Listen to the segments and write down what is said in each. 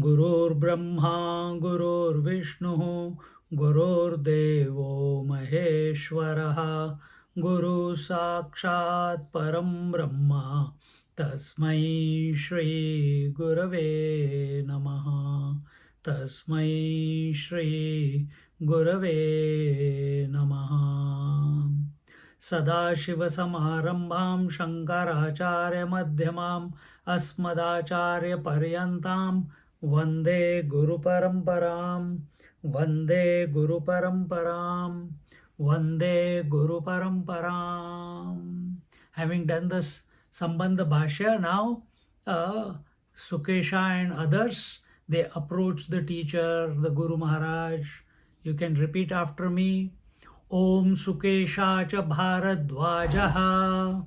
गुरुर्ब्रह्मा गुरुर्विष्णुः गुरुर्देवो महेश्वरः गुरु साक्षात् परं ब्रह्म तस्मै श्री गुरवे नमः तस्मै श्री गुरवे नमः सदाशिवसमारम्भां शङ्कराचार्यमध्यमाम् अस्मदाचार्यपर्यन्तां वन्दे गुरुपरम्परां वन्दे गुरुपरम्परां वन्दे गुरुपरम्परां. Having done this Sambandha Bhashya, now Sukesha and others, they approach the teacher, the Guru Maharaj. You can repeat after me. Om Sukesha cha Bharadwajaha.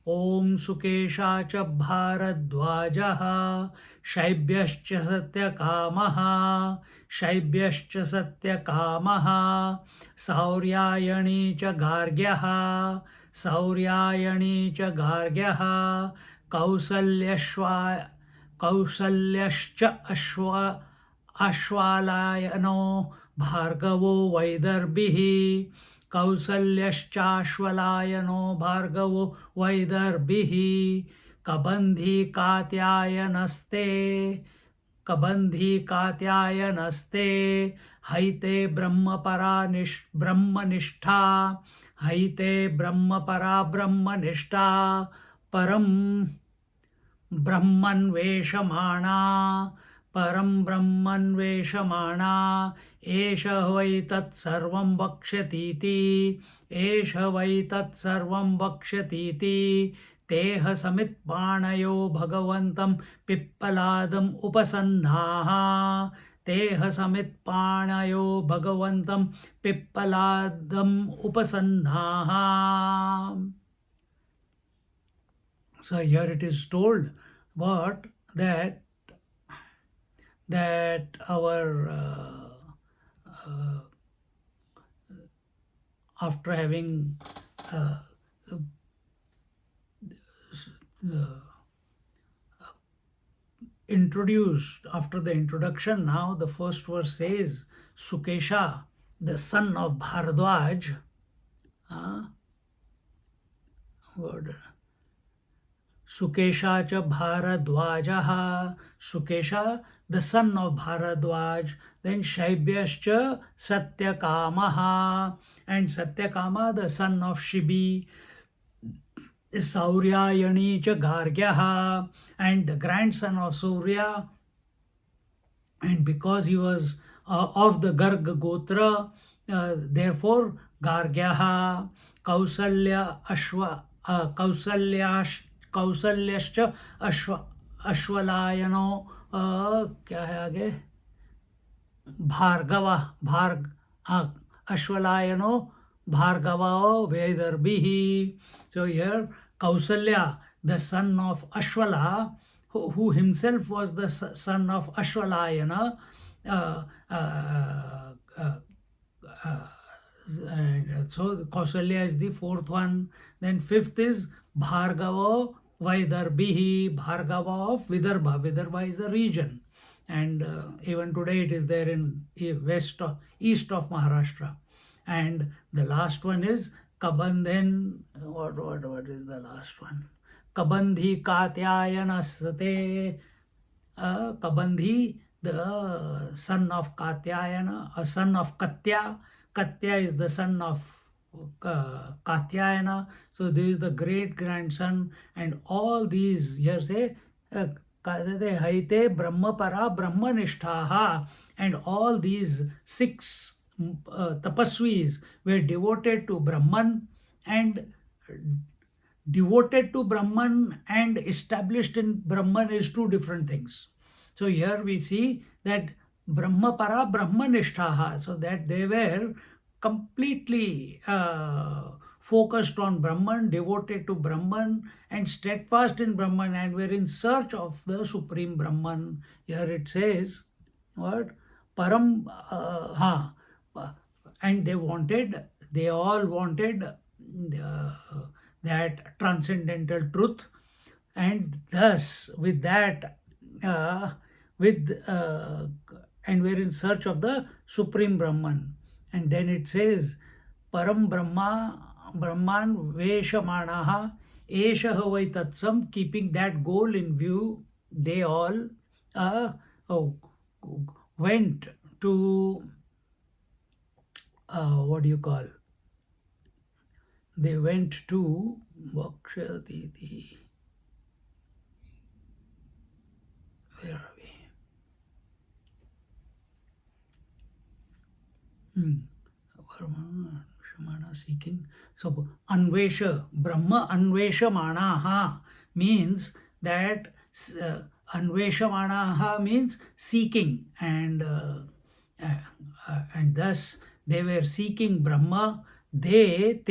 Om Sukesha cha Bharadwajaha. Shaibhyascha Satyakamaha. Shaibhyascha Satyakamaha. Sauryayani cha Gargyaha. Sauryayani cha Gargyaha. Kausalyascha Ashwalayano Bhargavo Vaidarbhihi. Kausalyaschaashwalayano Bhargavo Vaidarbhihi. Kabandhi Katyayanaste. Kabandhi Katyayanaste. Haite Brahmapara Brahmanishta. Haite Brahmapara Brahmanishta. Param Brahman Veshamana. Param Brahman Veshamana. Esha vai tat sarvam vakshyatiti. Esha vai tat sarvam vakshyatiti. Teha samit panayo bhagavantam pippaladam upasandhaha. Teha samit panayo bhagavantam pippaladam upasandhaha. So here it is told what that our after having introduced, after the introduction, now the first verse says, Sukesha, the son of Bharadwaj, Sukesha cha Bharadwajaha, Sukesha, the son of Bharadwaj, then Shaibhyascha Satyakamaha, and Satyakama, the son of Shibi, Sauryayani cha Gargyaha, and the grandson of Surya, and because he was of the Garg Gotra, therefore Gargyaha, Kausalya Ashwa, Kausalyascha Ashwalayano, क्या है आगे, Bhargava Ashwalayano Bhargava Vedarbhihi. So here Kausalya, the son of Ashwala, who himself was the son of Ashwalayana, so Kausalya is the fourth one. Then fifth is Bhargava Vaidarbhihi, Bhargava of Vidarbha. Vidarbha is a region, and even today it is there in east of Maharashtra. And the last one is Kabandhen. What is the last one? Kabandhi Katyayanasate. Kabandhi, the son of Katyayana, a son of Katya. Katya is the son of Katyayana. So this is the great grandson, and all these here say Haite Brahmapara Brahmanishtaha, and all these 6 tapasvis were devoted to Brahman, and devoted to Brahman and established in Brahman is 2 different things. So here we see that Brahmapara Brahmanishtaha, so that they were completely focused on Brahman, devoted to Brahman, and steadfast in Brahman, and were in search of the Supreme Brahman. Here it says, what? Param, and they all wanted that transcendental truth, and thus with that, with and we're in search of the Supreme Brahman. And then it says, Param Brahman Veshamanaha Eshaha Vai Tatsam, keeping that goal in view, they all oh, went to what do you call? They went to Vakshaditi. Where are we? Brahma seeking. So Anvesha, Brahma Anveshamanaha means that Anveshamanaha means seeking, and thus they were seeking Brahma. Te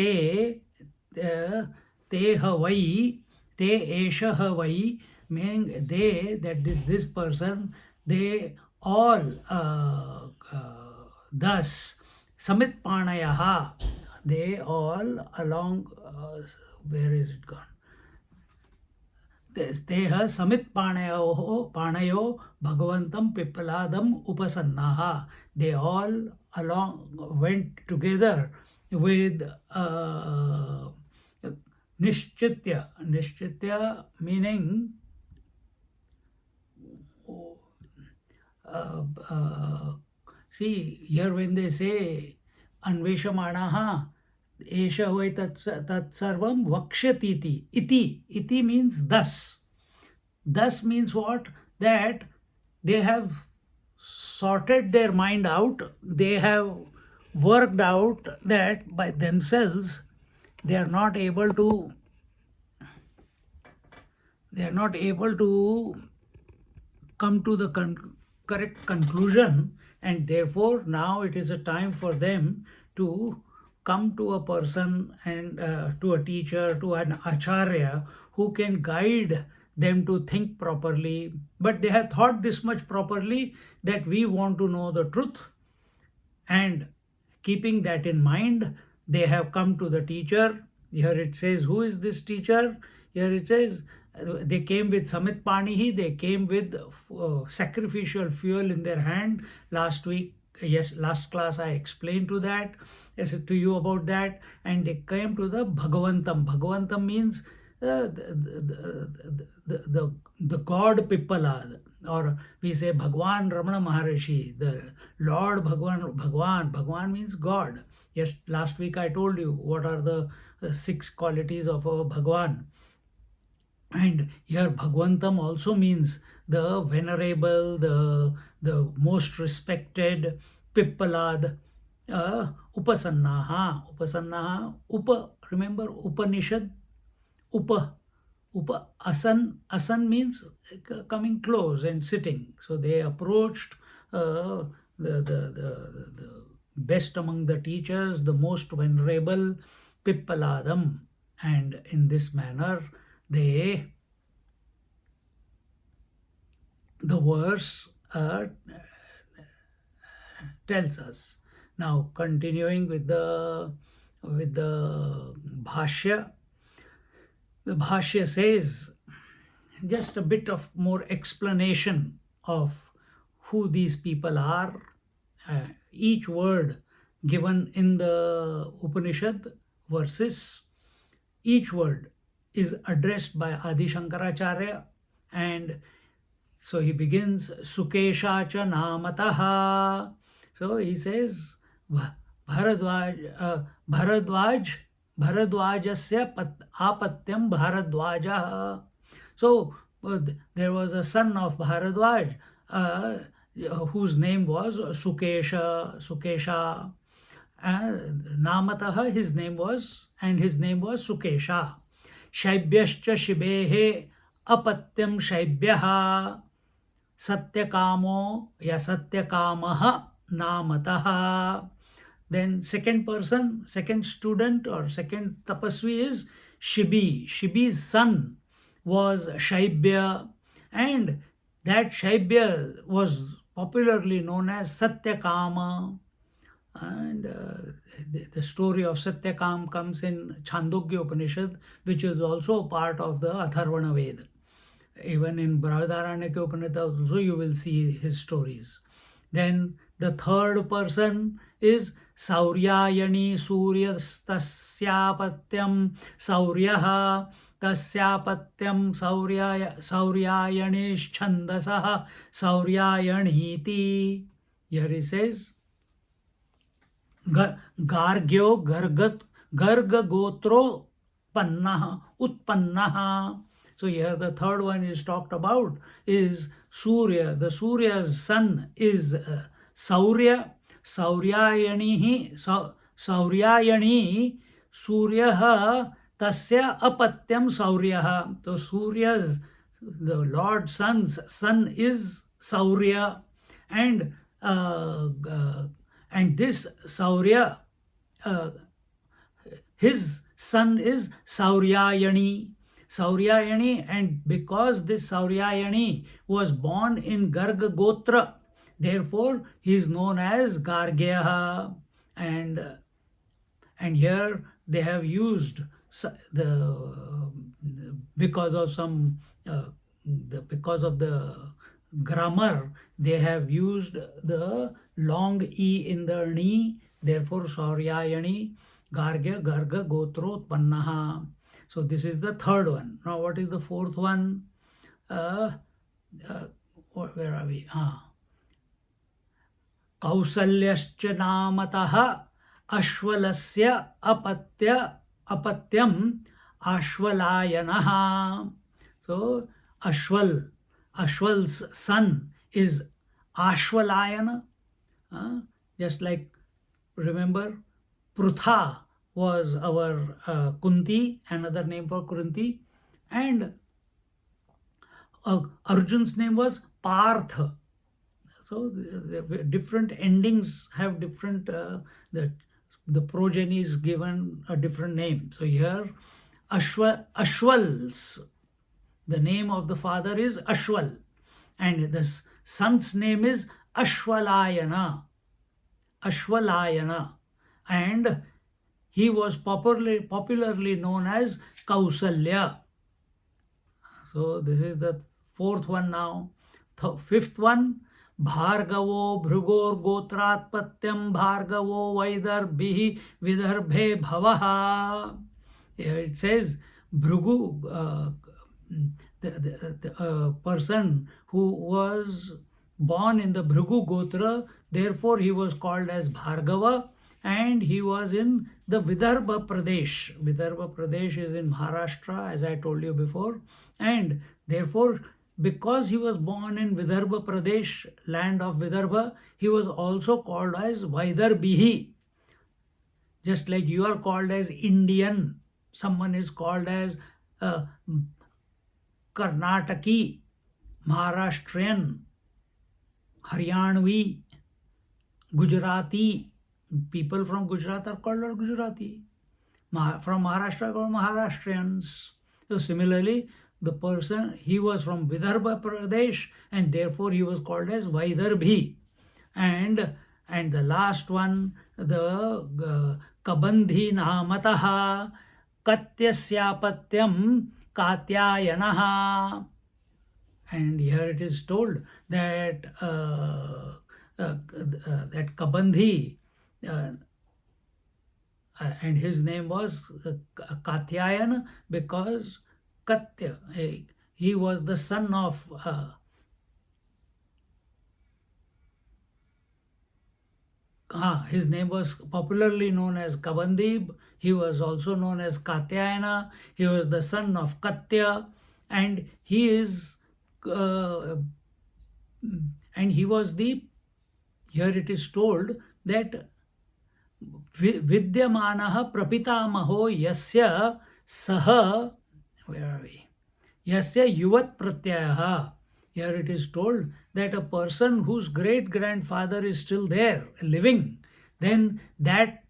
havai, te esha havai, meaning they, that is this person, they all thus Samit Panayaha, they all along, where is it gone? Teha Samit Panayo Bhagavantam Pipaladam Upasannaha. They all along went together with Nishchitya. Nishchitya meaning see, here when they say Anveshamanaha Esha Vai Tat Sarvam Vakshyatiti. Iti means thus. Thus means what? That they have sorted their mind out, they have worked out that by themselves they are not able to come to the correct conclusion, and therefore now it is a time for them to come to a person and to a teacher, to an acharya who can guide them to think properly. But they have thought this much properly that we want to know the truth, and keeping that in mind, they have come to the teacher. Here it says, who is this teacher? Here it says, they came with Samit Panihi, they came with sacrificial fuel in their hand. Last class I explained to you about that, and they came to the Bhagavantam. Bhagavantam means the God Pippala, or we say Bhagwan Ramana Maharishi, the Lord Bhagwan means God. Yes, last week I told you what are the 6 qualities of a Bhagwan. And here Bhagwantam also means the venerable, the most respected, Pippalad, Upasannaha. Remember Upanishad? Asan means coming close and sitting. So they approached the best among the teachers, the most venerable, Pippaladam, and in this manner the verse tells us. Now continuing with the Bhashya. The Bhashya says, just a bit of more explanation of who these people are. Each word given in the Upanishad verses, each word is addressed by Adi Shankaracharya, and so he begins Sukesha cha namataha. So he says Bharadwajasya apatyam Bharadwaja. So there was a son of Bharadwaj whose name was Sukesha. Namataha, his name was Sukesha. Shaibhyascha Shibehe apatyam Shaibhyaha. Satyakamo ya Satyakamaha Namataha. Then second person, second student or second tapasvi is Shibi. Shibi's son was Shaibya, and that Shaibya was popularly known as Satyakama. And the story of Satyakam comes in Chandogya Upanishad, which is also part of the Atharvana Veda. Even in Brihadaranyaka Upanishad also you will see his stories. Then the third person is Sauryayani Suryastasyapatyam Sauryaha Tasyapatyam Sauryayanish Chandasaha Sauryayaniti. Here he says Gargyo Garga Gotro Pannaha Utpannaha. So here the third one is talked about is Surya. The Surya's son is Saurya. Sauryayani Suryaha Tasya Apatyam Sauryaha. So Surya's, the Lord's son's son is Saurya, and this Saurya, his son is Sauryayani. Sauryayani, and because this Sauryayani was born in Garga Gotra, therefore he is known as Gargyaha. And here they have used because of the grammar, they have used the long E in the Ni, therefore Sauryayani, Gargya, Garga, Gotro, Pannaha. So this is the third one. Now what is the fourth one? Where are we? Kausalyascha namataha ashvalasya apatyam ashvalayanaha. So Ashwal's son is Ashvalayana. Just like, remember, Prutha was our Kunti, another name for Kunti, and Arjun's name was Partha. So the different endings have different, the progeny is given a different name. So here Ashwal's, the name of the father is Ashwal, and the son's name is Ashvalayana. And he was popularly known as Kausalya. So this is the fourth one now. Fifth one, Bhargavo Bhrugor Gotratpatyam Bhargavo Vaidarbhihi Vidarbhe Bhavaha. Here it says Bhrugu, the person who was born in the Bhrigu Gotra, therefore he was called as Bhargava, and he was in the Vidarbha Pradesh. Vidarbha Pradesh is in Maharashtra, as I told you before, and therefore because he was born in Vidarbha Pradesh, land of Vidarbha, he was also called as Vaidarbhihi. Just like you are called as Indian, someone is called as Karnataki, Maharashtrian, Haryanvi, Gujarati. People from Gujarat are called Gujarati. From Maharashtra are called Maharashtrians. So similarly, the person, he was from Vidarbha Pradesh, and therefore he was called as Vaidarbhi. And the last one, the Kabandhi Namataha Katyasyapatyam Katyayanaha. And here it is told that that Kabandhi, and his name was Katyayana, because Katya, he was the son of his name was popularly known as Kabandhi. He was also known as Katyayana. He was the son of Katya, and he is and he was the, here it is told that Vidyamanaha Prapitamaho Yasya Saha, where are we? Yasya Yuvat Pratyaha. Here it is told that a person whose great grandfather is still there, living, then that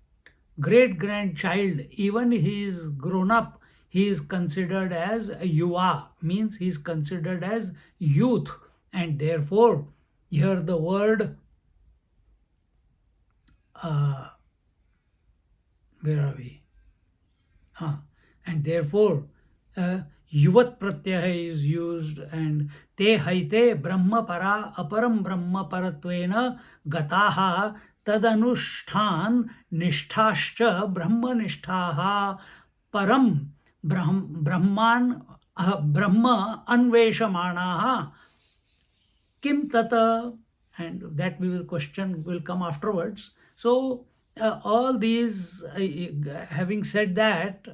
great grandchild, even he is grown up, he is considered as a yuva, means he is considered as youth. And therefore, here the word, where are we? And therefore, yuvat pratyaya is used, and te haite brahma para aparam brahma paratvena gataha tadanushthan nisthascha brahma nishthaha param brahman brahma anveshamanaha kim tata, and that we will question will come afterwards. So all these, having said that,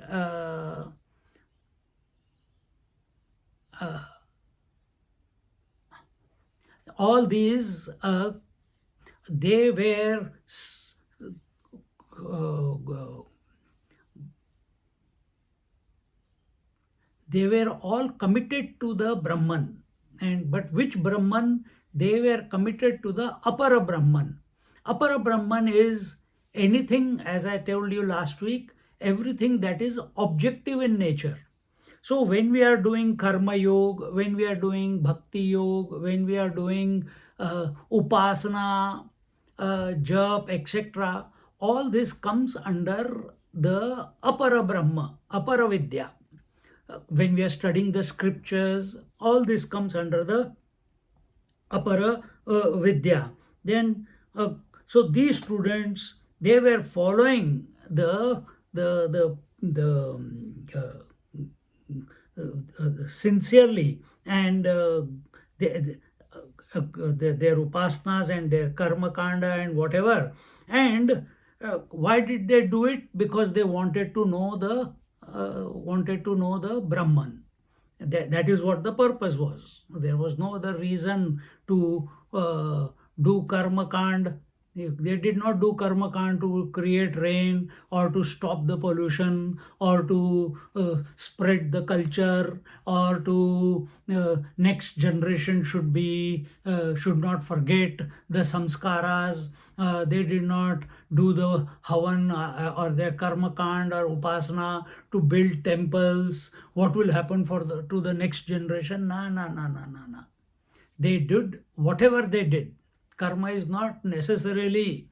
all these they were all committed to the Brahman, and but which Brahman? They were committed to the Apara Brahman. Apara Brahman is anything, as I told you last week, everything that is objective in nature. So when we are doing karma yoga, when we are doing bhakti yoga, when we are doing upasana, jap, etc., all this comes under the Apara Brahma, Apara Vidya. When we are studying the scriptures, all this comes under the Apara Vidya. Then, so these students, they were following sincerely, and their upasanas and their karma kanda and whatever. And why did they do it? Because they wanted to know the Brahman. That is what the purpose was. There was no other reason to do karma kand. They did not do karma kand to create rain or to stop the pollution or to spread the culture or to next generation should not forget the samskaras. They did not do the havan or their karma kand or upasana to build temples. What will happen to the next generation? Na. They did whatever they did. Karma is not necessarily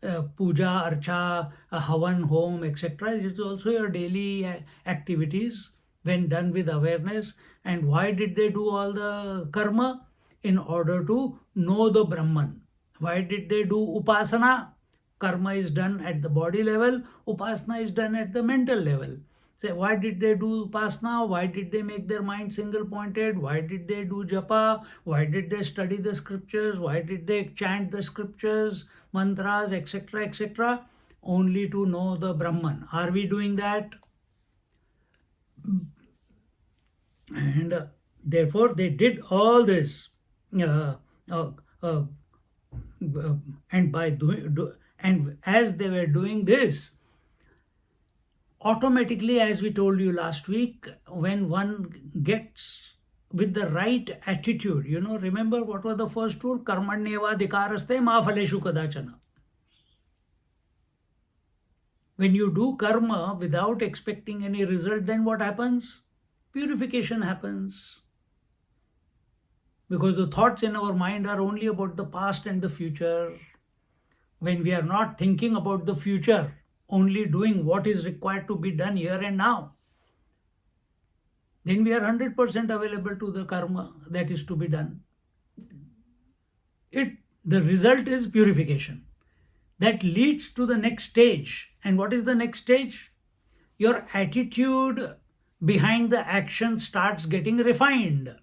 puja, archa, havan, home, etc. It is also your daily activities when done with awareness. And why did they do all the karma? In order to know the Brahman. Why did they do upasana? Karma is done at the body level, upasana is done at the mental level. Say, why did they do upasana? Why did they make their mind single pointed? Why did they do japa? Why did they study the scriptures? Why did they chant the scriptures, mantras, etc., etc.? Only to know the Brahman. Are we doing that? And therefore, they did all this. And by and as they were doing this, automatically, as we told you last week, when one gets with the right attitude, remember what was the first rule? Karmanyeva adhikaraste ma phaleshu kadachana. When you do karma without expecting any result, then what happens? Purification happens. Because the thoughts in our mind are only about the past and the future. When we are not thinking about the future, only doing what is required to be done here and now, then we are 100% available to the karma that is to be done. The result is purification. That leads to the next stage. And what is the next stage? Your attitude behind the action starts getting refined.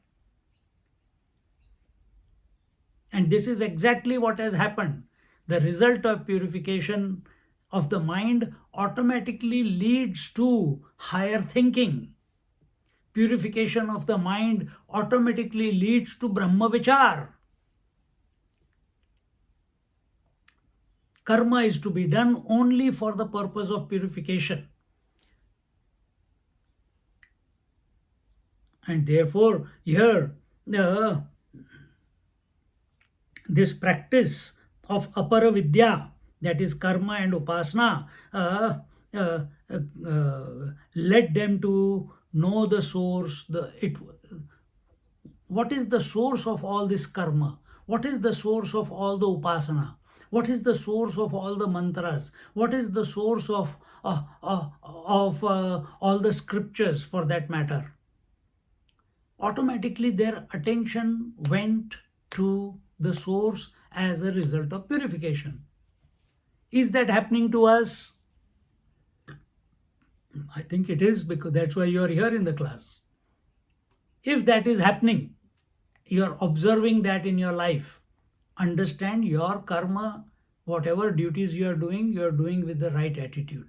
And this is exactly what has happened. The result of purification of the mind automatically leads to higher thinking. Purification of the mind automatically leads to Brahma Vichar. Karma is to be done only for the purpose of purification. And therefore, here, this practice of apara vidya, that is karma and upasana, uh, led them to know the source. What is the source of all this karma? What is the source of all the upasana? What is the source of all the mantras? What is the source of all the scriptures, for that matter? Automatically their attention went to the source as a result of purification. Is that happening to us? I think it is, because that's why you are here in the class. If that is happening, you are observing that in your life, understand your karma, whatever duties you are doing with the right attitude.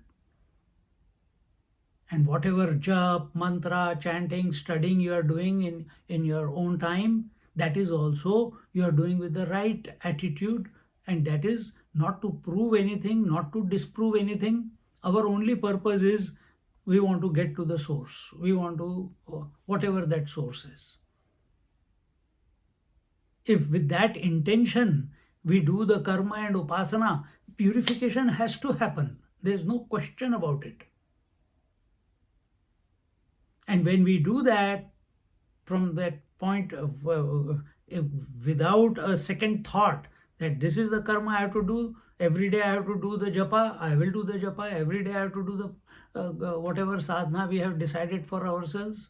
And whatever jap, mantra, chanting, studying you are doing in your own time, that is also you are doing with the right attitude, and that is not to prove anything, not to disprove anything. Our only purpose is we want to get to the source. We want to, whatever that source is. If with that intention we do the karma and upasana, purification has to happen. There is no question about it. And when we do that, from that point of, without a second thought that this is the karma I have to do, every day I have to do the japa, I will do the japa, every day I have to do the whatever sadhana we have decided for ourselves,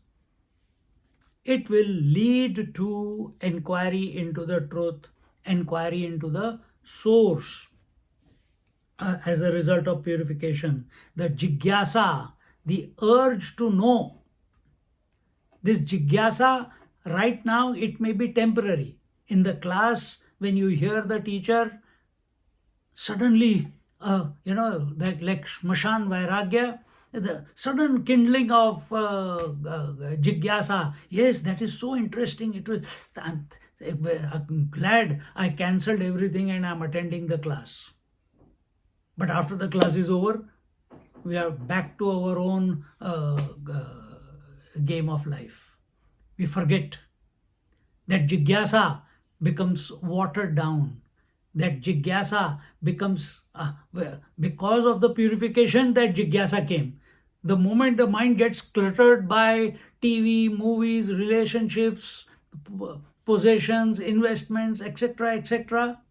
it will lead to inquiry into the truth, inquiry into the source. As a result of purification, the jigyasa, the urge to know, this jigyasa, right now it may be temporary. In the class, when you hear the teacher, suddenly, like Shmashan Vairagya, the sudden kindling of jigyasa. Yes, that is so interesting. It was. I'm glad I cancelled everything and I'm attending the class. But after the class is over, we are back to our own game of life. We forget. That jigyasa becomes watered down. That jigyasa becomes, because of the purification, that jigyasa came. The moment the mind gets cluttered by TV, movies, relationships, possessions, investments, etc., etc.,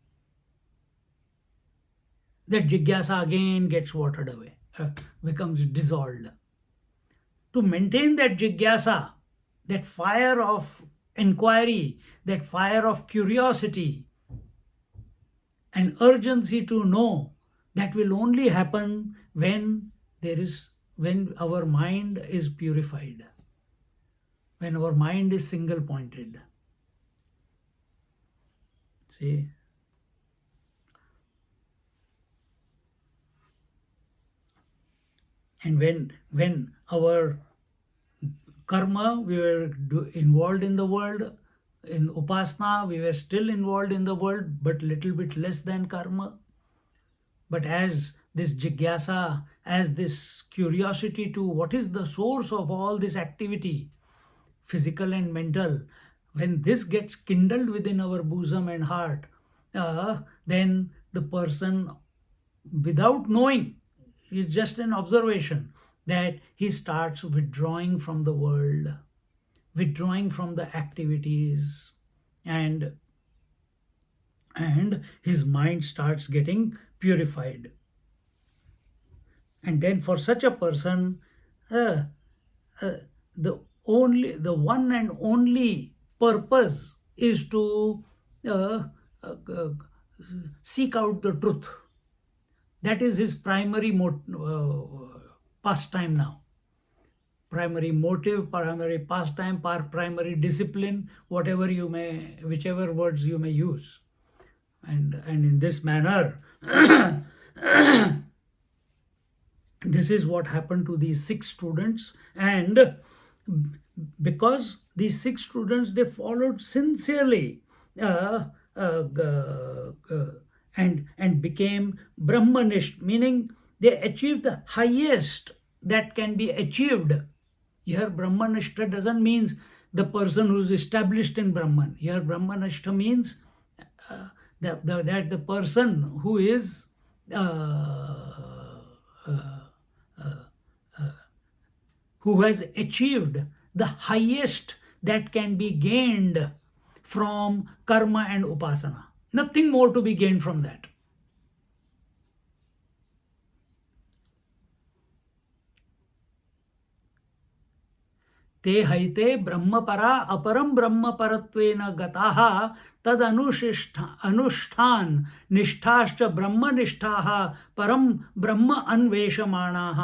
that jigyasa again gets watered away, becomes dissolved. To maintain that jigyasa, that fire of inquiry, that fire of curiosity and urgency to know, that will only happen when our mind is purified, when our mind is single pointed. See? And when our karma, we were involved in the world, in upasana, we were still involved in the world, but little bit less than karma. But as this jigyasa, as this curiosity to what is the source of all this activity, physical and mental, when this gets kindled within our bosom and heart, then the person, without knowing, it's just an observation, that he starts withdrawing from the world, withdrawing from the activities, and his mind starts getting purified. And then for such a person, the one and only purpose is to seek out the truth. That is his primary pastime now. Primary motive, primary pastime, primary discipline, whichever words you may use. And in this manner, this is what happened to these 6 students. And because these 6 students, they followed sincerely and became Brahmanist, meaning they achieved the highest that can be achieved. Here Brahmanishta doesn't mean the person who's established in Brahman. Here Brahmanishta means that the person who is who has achieved the highest that can be gained from karma and upasana. Nothing more to be gained from that. ते हैते ब्रह्मपरा अपरम ब्रह्मपरत्वेन गताः तद अनुष्ठान निष्ठाश्च ब्रह्मनिष्ठाः परम ब्रह्म अन्वेषमाणाः.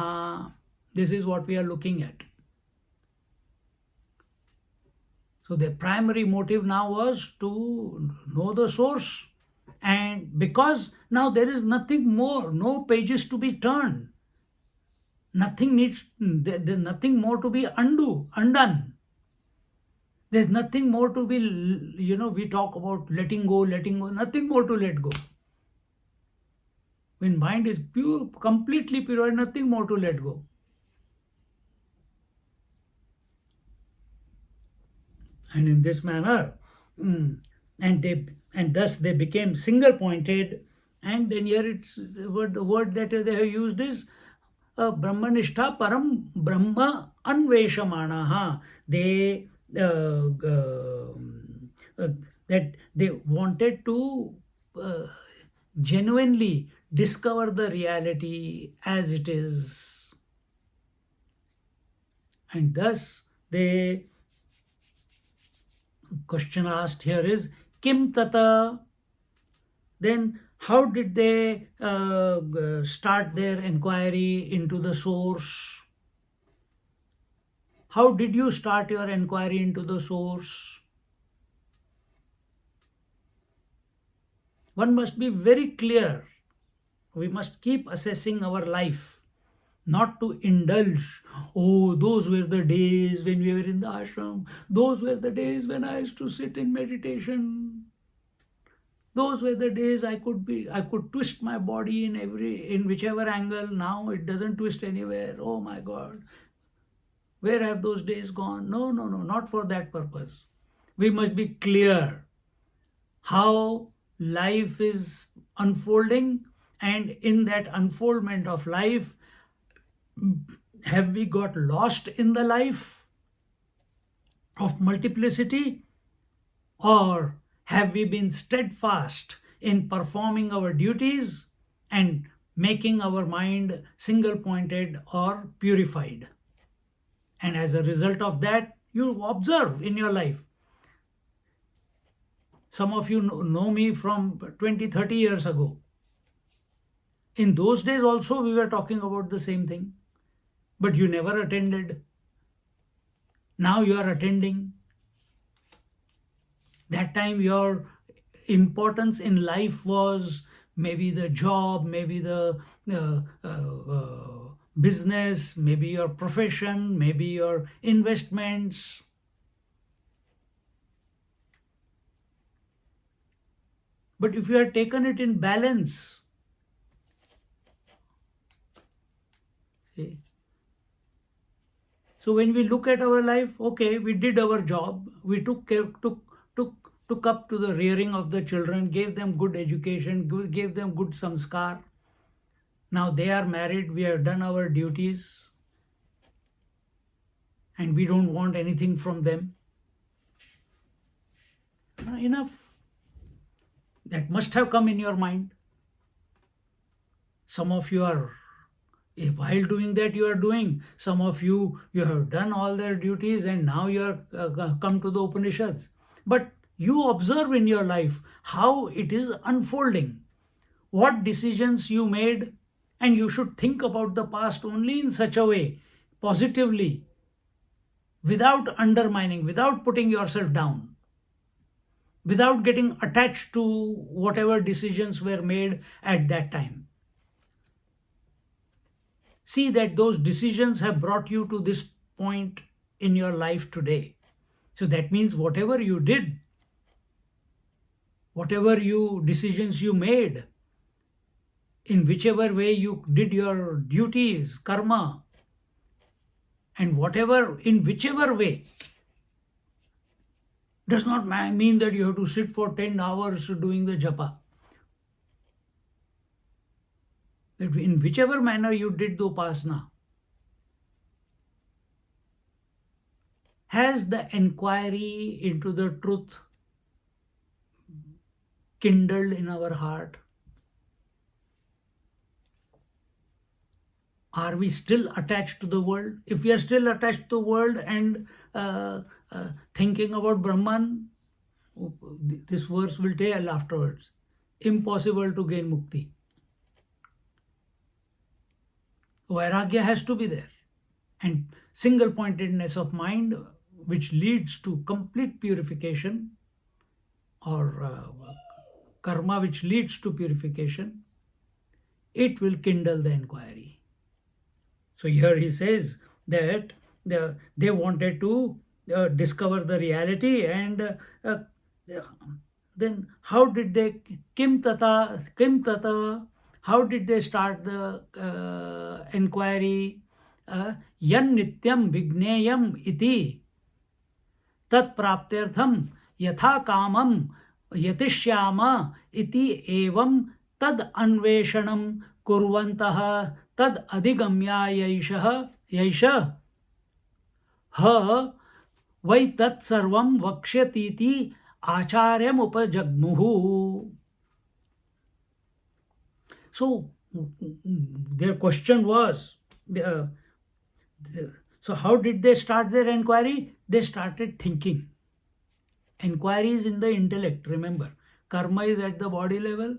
This is what we are looking at. So the primary motive now was to know the source, and because now there is nothing more, no pages to be turned, there's nothing more to be undone. There's nothing more to be, we talk about letting go, nothing more to let go. When mind is pure, completely pure, nothing more to let go. And in this manner, and thus they became single pointed. And then here it's the word that they have used is brahmanishtha param brahma anveshamanaha. They that they wanted to genuinely discover the reality as it is, and thus they question asked here is kim tata. Then how did they start their inquiry into the source? How did you start your inquiry into the source? One must be very clear. We must keep assessing our life, not to indulge. Oh, those were the days when we were in the ashram. Those were the days when I used to sit in meditation. Those were the days I could twist my body in whichever angle. Now it doesn't twist anywhere. Oh my God. Where have those days gone? No, not for that purpose. We must be clear how life is unfolding, and in that unfoldment of life, have we got lost in the life of multiplicity, or have we been steadfast in performing our duties and making our mind single pointed or purified? And as a result of that, you observe in your life. Some of you know me from 20, 30 years ago. In those days also we were talking about the same thing, but you never attended. Now you are attending. That time your importance in life was maybe the job, maybe the business, maybe your profession, maybe your investments. But if you had taken it in balance, see, so when we look at our life, okay, we did our job, we took up to the rearing of the children, gave them good education, gave them good samskar. Now they are married, we have done our duties, and we don't want anything from them. Enough. That must have come in your mind. Some of you are, while doing that, you are doing. Some of you have done all their duties, and now you are come to the Upanishads. But you observe in your life how it is unfolding, what decisions you made, and you should think about the past only in such a way, positively, without undermining, without putting yourself down, without getting attached to whatever decisions were made at that time. See that those decisions have brought you to this point in your life today. So that means whatever you did, whatever decisions you made, in whichever way you did your duties, karma, and in whichever way, does not mean that you have to sit for 10 hours doing the japa. In whichever manner you did the upasana, has the inquiry into the truth kindled in our heart? Are we still attached to the world? If we are still attached to the world and thinking about Brahman, this verse will tell afterwards, impossible to gain mukti. Vairagya has to be there. And single pointedness of mind, which leads to complete purification, or karma which leads to purification, it will kindle the inquiry. So here he says that they wanted to discover the reality, and then how did they kim tata, how did they start the inquiry? Yan nityam vigneyam iti tat praptyartham yatha kamam yatishyama iti evam tad anveshanam kurvantah tad अधिगम्या यैष ह वै तत्सर्वं वक्ष्यतीति आचार्यम उपजग्मुः. So their question was, so how did they start their inquiry? They started thinking. Inquiry is in the intellect, remember. Karma is at the body level.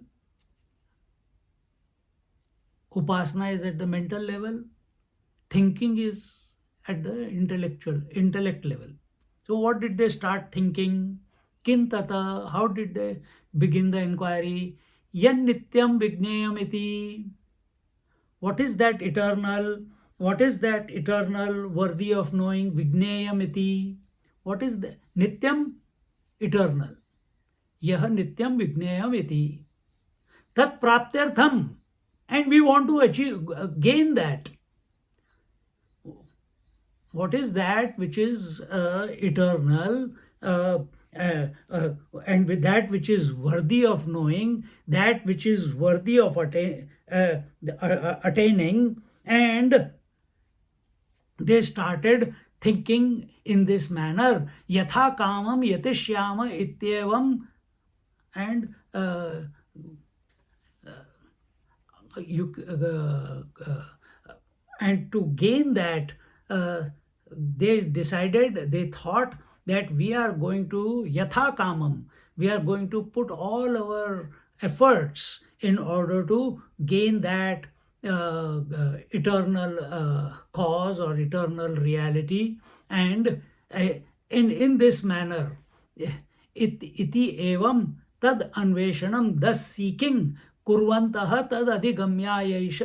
Upasana is at the mental level. Thinking is at the intellect level. So what did they start thinking? Kin tata, how did they begin the inquiry? Yan nityam vigneyam iti. What is that eternal? What is that eternal worthy of knowing? Vigneyam iti. What is the nityam? Eternal. Yah nityam vigneyam iti. Tat praptyartham. And we want to gain that. What is that which is eternal, and with that which is worthy of knowing, that which is worthy of attaining, and they started thinking in this manner, yatha kamam yatishyama ityevam, and and to gain that, they thought that we are going to yatha kamam, we are going to put all our efforts in order to gain that eternal cause or eternal reality, and in this manner, iti evam tad anveshanam, thus seeking, kurvantah tad अधिगमायैष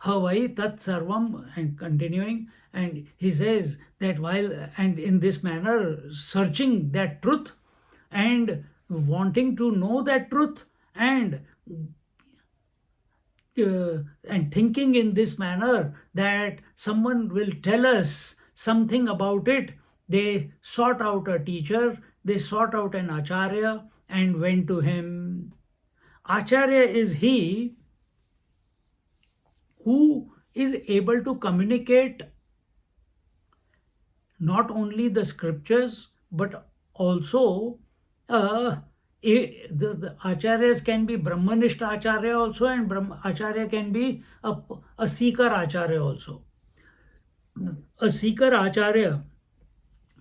Havai tat sarvam, and continuing, and he says that while, and in this manner, searching that truth and wanting to know that truth, and thinking in this manner that someone will tell us something about it, they sought out a teacher, they sought out an acharya and went to him. Acharya is he who is able to communicate not only the scriptures but also the acharyas can be Brahmanishta acharya also, and acharya can be a seeker acharya also. A seeker acharya,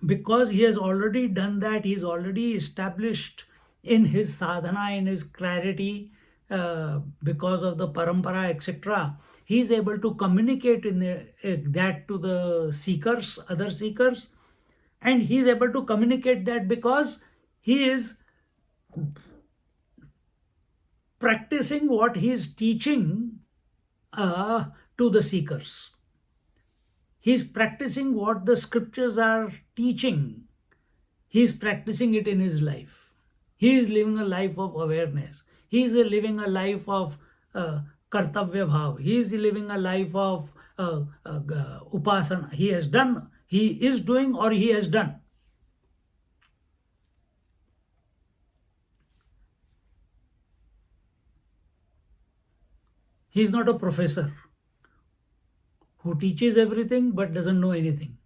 because he has already done that, he is already established in his sadhana, in his clarity, because of the parampara, etc. He is able to communicate that to the seekers, other seekers, and he is able to communicate that because he is practicing what he is teaching to the seekers. He is practicing what the scriptures are teaching. He is practicing it in his life. He is living a life of awareness. He is living a life of kartavya bhav. He is living a life of upasana. He has done, he is doing, or he has done. He is not a professor who teaches everything but doesn't know anything.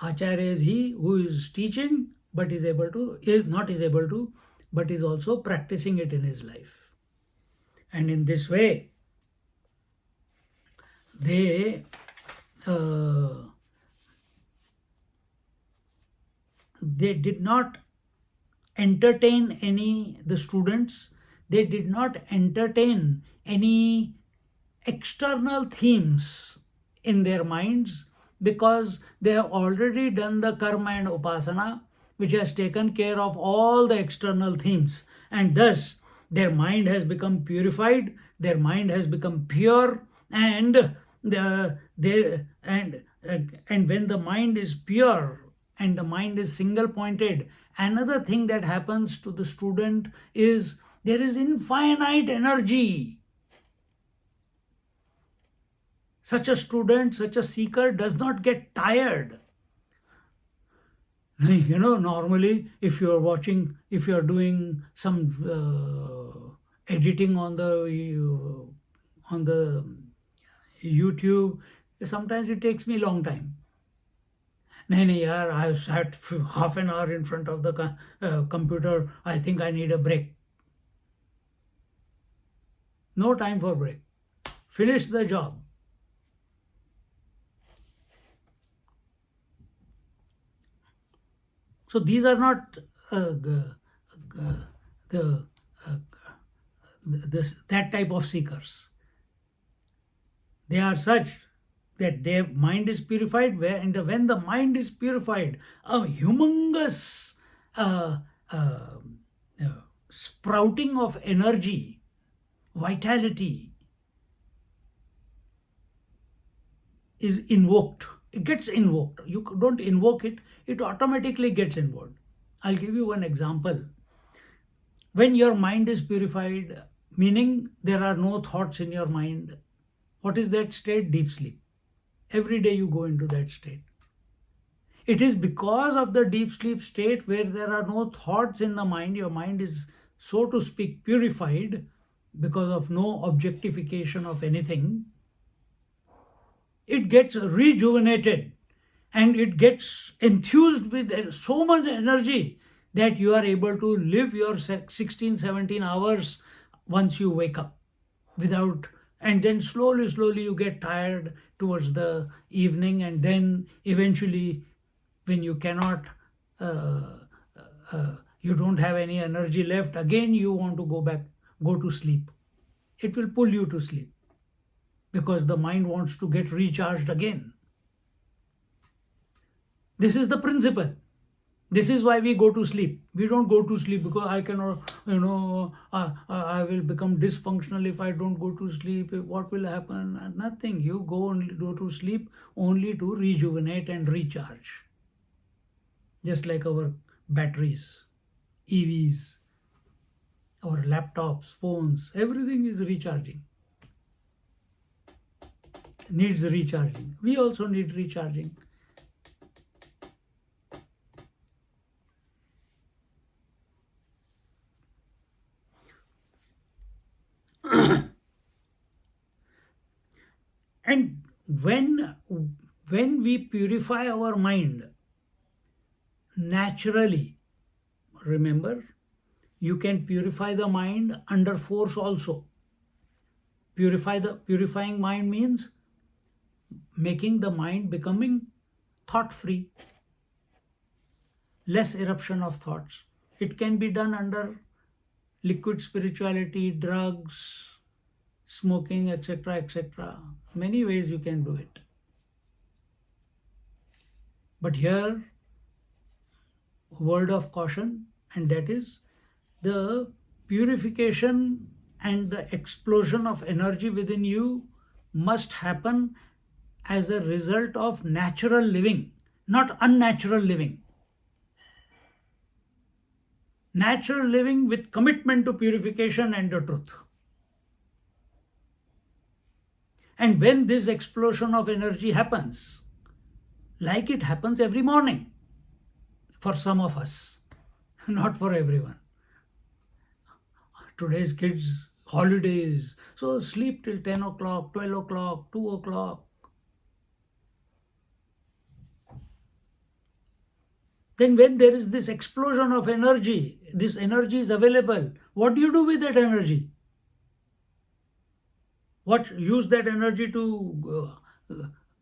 Acharya is he who is teaching but is able to, but is also practicing it in his life. And in this way, they they did not entertain the students, they did not entertain any external themes in their minds, because they have already done the karma and upasana which has taken care of all the external themes, and thus their mind has become purified, their mind has become pure, and and when the mind is pure and the mind is single pointed, another thing that happens to the student is there is infinite energy. Such a student, such a seeker does not get tired. Normally, if you are watching, if you are doing some editing on the YouTube, sometimes it takes me a long time. नहीं यार, I have sat half an hour in front of the computer. I think I need a break. No time for break. Finish the job. So these are not that type of seekers. They are such that their mind is purified, and when the mind is purified, a humongous sprouting of energy, vitality is invoked. It gets invoked. You don't invoke it, it automatically gets invoked. I'll give you one example. When your mind is purified, meaning there are no thoughts in your mind, what is that state? Deep sleep. Every day you go into that state. It is because of the deep sleep state where there are no thoughts in the mind, your mind is, so to speak, purified because of no objectification of anything. It gets rejuvenated and it gets enthused with so much energy that you are able to live your 16, 17 hours once you wake up without, and then slowly you get tired towards the evening, and then eventually when you cannot you don't have any energy left, again you want to go to sleep. It will pull you to sleep because the mind wants to get recharged again. This is the principle. This is why we go to sleep. We don't go to sleep because I cannot, I will become dysfunctional if I don't go to sleep. What will happen? Nothing. You go to sleep only to rejuvenate and recharge. Just like our batteries, EVs, our laptops, phones, everything is recharging. Needs recharging. We also need recharging. And when we purify our mind naturally, remember, you can purify the mind under force also. Purifying mind means making the mind becoming thought free, less eruption of thoughts. It can be done under liquid spirituality, drugs, smoking, etc., etc. Many ways you can do it. But here, word of caution, and that is the purification and the explosion of energy within you must happen as a result of natural living, not unnatural living. Natural living with commitment to purification and the truth. And when this explosion of energy happens, like it happens every morning, for some of us, not for everyone. Today's kids, holidays. So sleep till 10 o'clock, 12 o'clock, 2 o'clock. Then when there is this explosion of energy, this energy is available, what do you do with that energy? What, use that energy to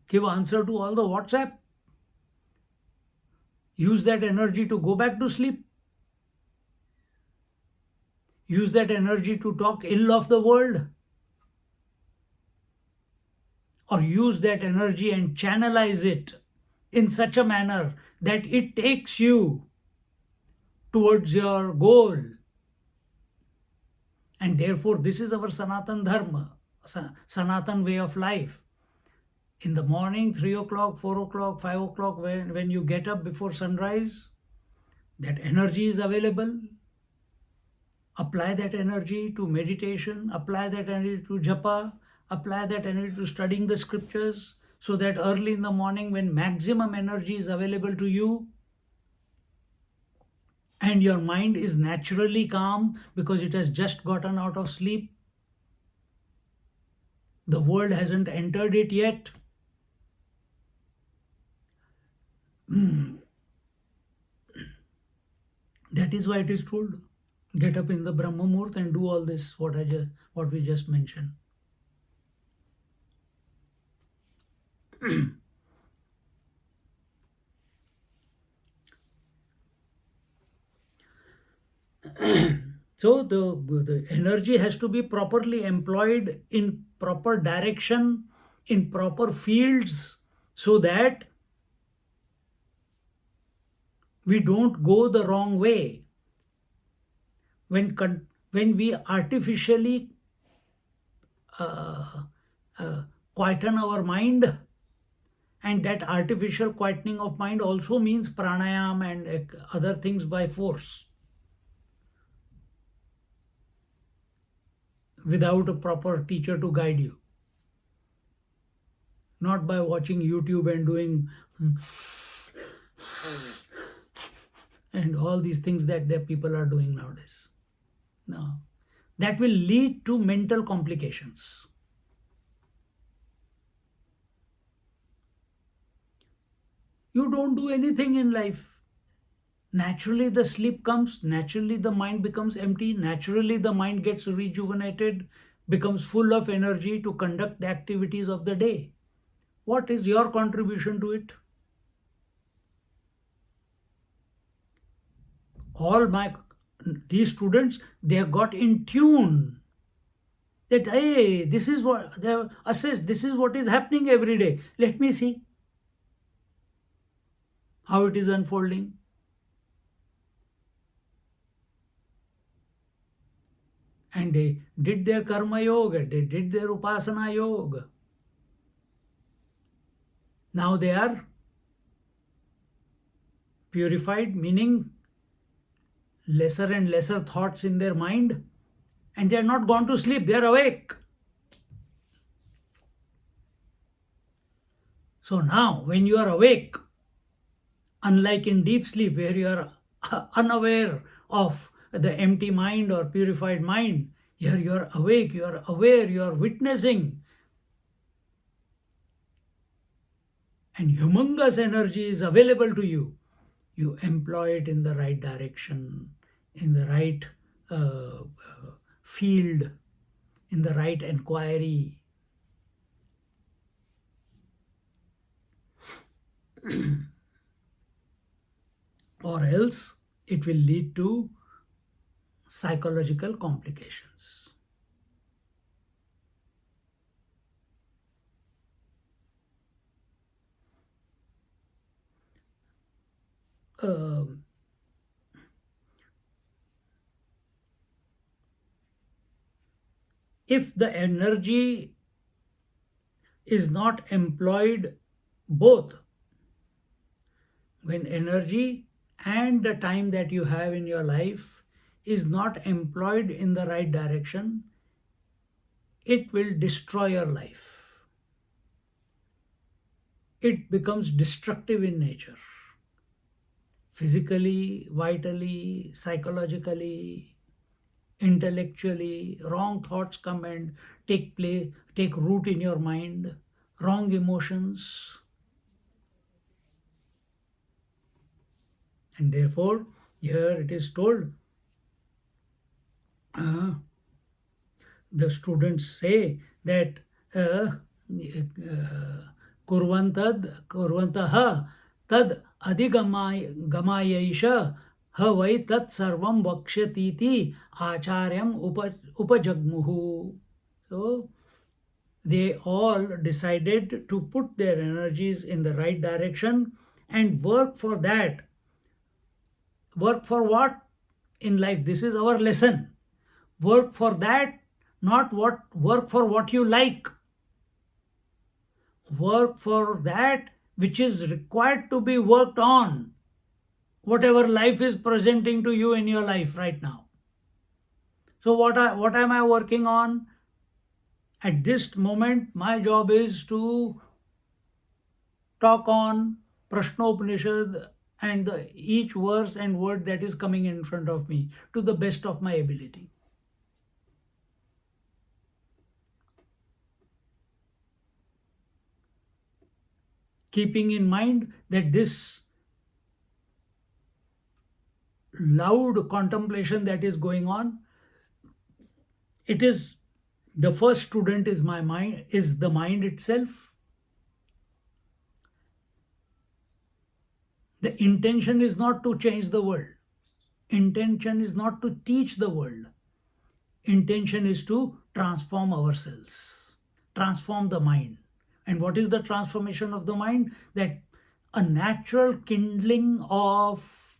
give answer to all the WhatsApp? Use that energy to go back to sleep? Use that energy to talk ill of the world? Or use that energy and channelize it in such a manner that it takes you towards your goal. And therefore, this is our Sanatan Dharma, Sanatan way of life. In the morning, 3 o'clock, 4 o'clock, 5 o'clock, when you get up before sunrise, that energy is available. Apply that energy to meditation, apply that energy to japa, apply that energy to studying the scriptures, so that early in the morning, when maximum energy is available to you, and your mind is naturally calm because it has just gotten out of sleep, the world hasn't entered it yet. That is why it is told, get up in the Brahma Muhurt and do all this, what we just mentioned. So the energy has to be properly employed in proper direction, in proper fields, so that we don't go the wrong way. When we artificially quieten our mind, and that artificial quietening of mind also means pranayam and other things by force, without a proper teacher to guide you, not by watching YouTube and doing and all these things that the people are doing nowadays. No, that will lead to mental complications. You don't do anything in life. Naturally the sleep comes, naturally the mind becomes empty, naturally the mind gets rejuvenated, becomes full of energy to conduct the activities of the day. What is your contribution to it? These students, they have got in tune that, hey, this is what they have assessed, this is what is happening every day. Let me see how it is unfolding. And they did their karma yoga, they did their upasana yoga. Now they are purified, meaning lesser and lesser thoughts in their mind, and they are not gone to sleep, they are awake. So now, when you are awake, unlike in deep sleep where you are unaware of the empty mind or purified mind, here you are awake, you are aware, you are witnessing. And humongous energy is available to you. You employ it in the right direction, in the right field, in the right inquiry. Or else it will lead to psychological complications. If the energy is not employed both, when energy and the time that you have in your life is not employed in the right direction, it will destroy your life. It becomes destructive in nature, physically, vitally, psychologically. intellectually, wrong thoughts come and take root in your mind, wrong emotions. And therefore, here it is told, uh, the students say that kurvantah tad gamayaisha ha vai tat sarvam vakshyatiti acharyam upajagmuhu. So they all decided to put their energies in the right direction and work for that. Work for what in life? This is our lesson. Work for that, not what work for what you like. Work for that which is required to be worked on, whatever life is presenting to you in your life right now. So what am I working on at this moment? My job is to talk on Prashnopanishad and each verse and word that is coming in front of me to the best of my ability. Keeping in mind that this loud contemplation that is going on, it is the first student is my mind, is the mind itself. The intention is not to change the world. Intention is not to teach the world. Intention is to transform ourselves, transform the mind. And what is the transformation of the mind? That a natural kindling of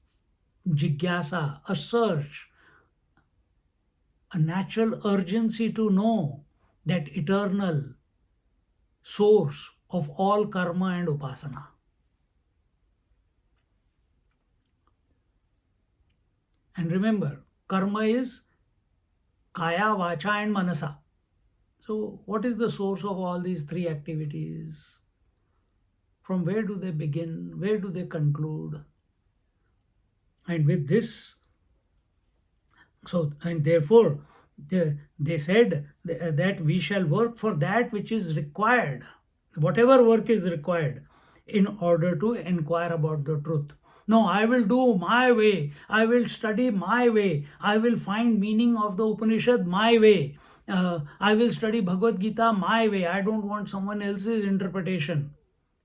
jigyasa, a search, a natural urgency to know that eternal source of all karma and upasana. And remember, karma is kaya, vacha, and manasa. So, what is the source of all these three activities? From where do they begin? Where do they conclude? And with this, so, and therefore, they said that we shall work for that which is required, whatever work is required, in order to inquire about the truth. No, I will do my way. I will study my way. I will find meaning of the Upanishad my way. I will study Bhagavad Gita my way. I don't want someone else's interpretation.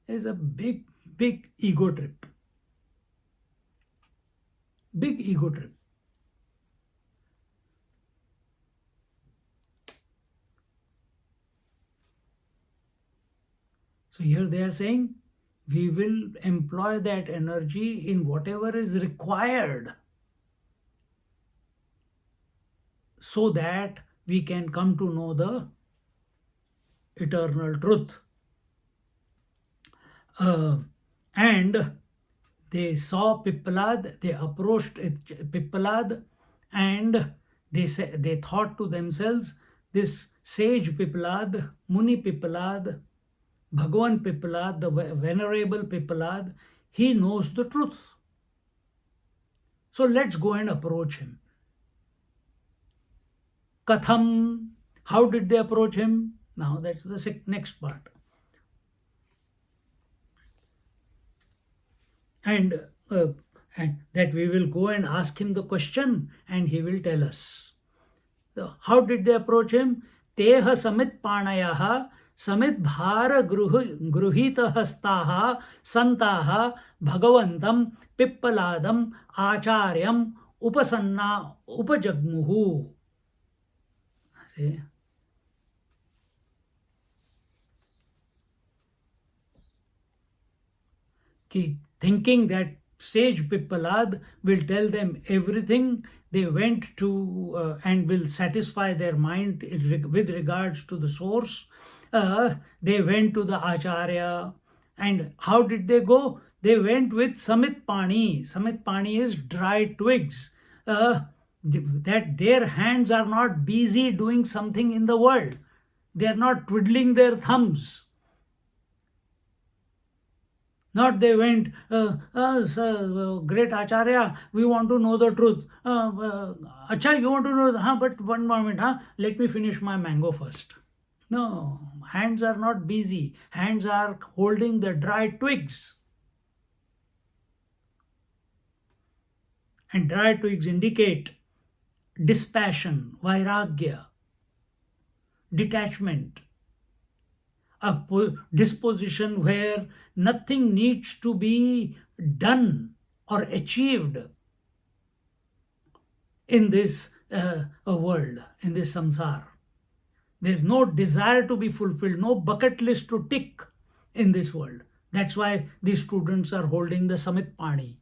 It's a big, big ego trip. Big ego trip. So here they are saying, we will employ that energy in whatever is required so that we can come to know the eternal truth. And they saw Pippalad, they approached Pippalad, and they thought to themselves, this sage Pippalad, Muni Pippalad, Bhagavan Pippalad, the venerable Pippalad, he knows the truth. So let's go and approach him. Katham, how did they approach him? Now that's the next part. And that we will go and ask him the question and he will tell us. So how did they approach him? Teha samit panayaha samit bhara gruhita hastaha santaha bhagavantam pippaladam acharyam upasanna upajagmuhu. See? Thinking that sage Pippalad will tell them everything, they went to and will satisfy their mind with regards to the source. They went to the Acharya. And how did they go? They went with Samit Pani. Samit Pani is dry twigs. That their hands are not busy doing something in the world. They are not twiddling their thumbs. Not they went, great Acharya, we want to know the truth. Acha, you want to know? But one moment, let me finish my mango first. No, hands are not busy. Hands are holding the dry twigs. And dry twigs indicate dispassion, vairagya, detachment, a disposition where nothing needs to be done or achieved in this world, in this samsara. There's no desire to be fulfilled, no bucket list to tick in this world. That's why these students are holding the Samit Pani.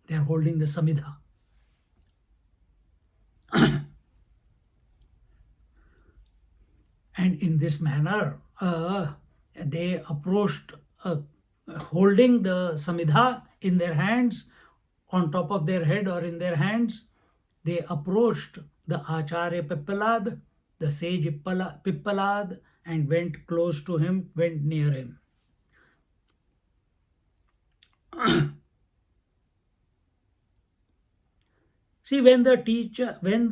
They are holding the Samidha. And in this manner, they approached holding the Samidha in their hands, on top of their head or in their hands. They approached the Acharya Pippalad, the sage Pippalad, and went close to him, went near him. See, when the teacher, when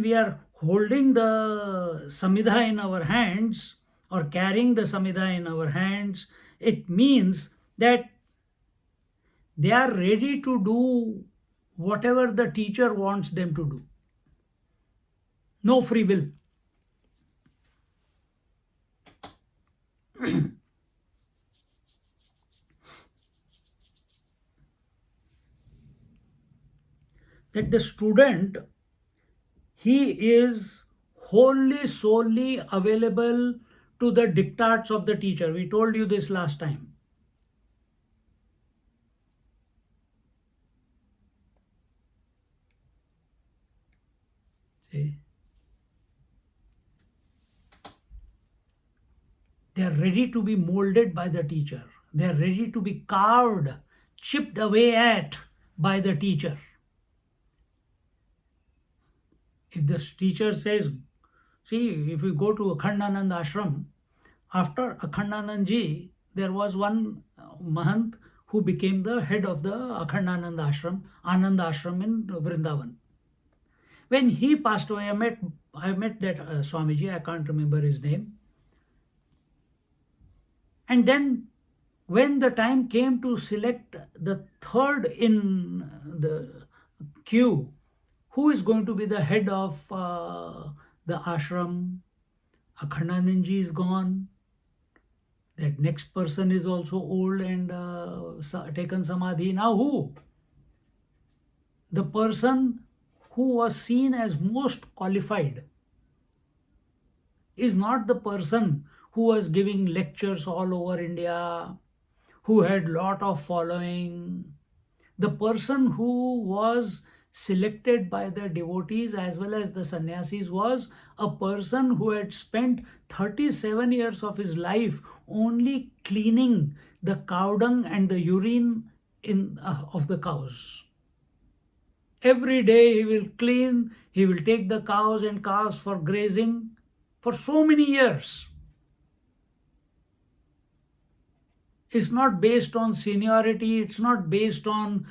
we are holding the Samidha in our hands or carrying the Samidha in our hands, it means that they are ready to do whatever the teacher wants them to do. No free will. That the student, he is wholly, solely available to the diktats of the teacher. We told you this last time. See? They are ready to be molded by the teacher. They are ready to be carved, chipped away at by the teacher. If the teacher says, see, if we go to Akhandanand ashram, after Akhandanand ji, there was one Mahant who became the head of the Akhandanand ashram, Anand ashram in Vrindavan. When he passed away, I met that Swamiji, I can't remember his name. And then when the time came to select the third in the queue, who is going to be the head of the ashram? Akhandanandji is gone. That next person is also old and taken samadhi. Now who? The person who was seen as most qualified is not the person who was giving lectures all over India, who had lot of following. The person who was selected by the devotees as well as the sannyasis was a person who had spent 37 years of his life only cleaning the cow dung and the urine of the cows. Every day he will clean, he will take the cows and calves for grazing for so many years. It's not based on seniority, it's not based on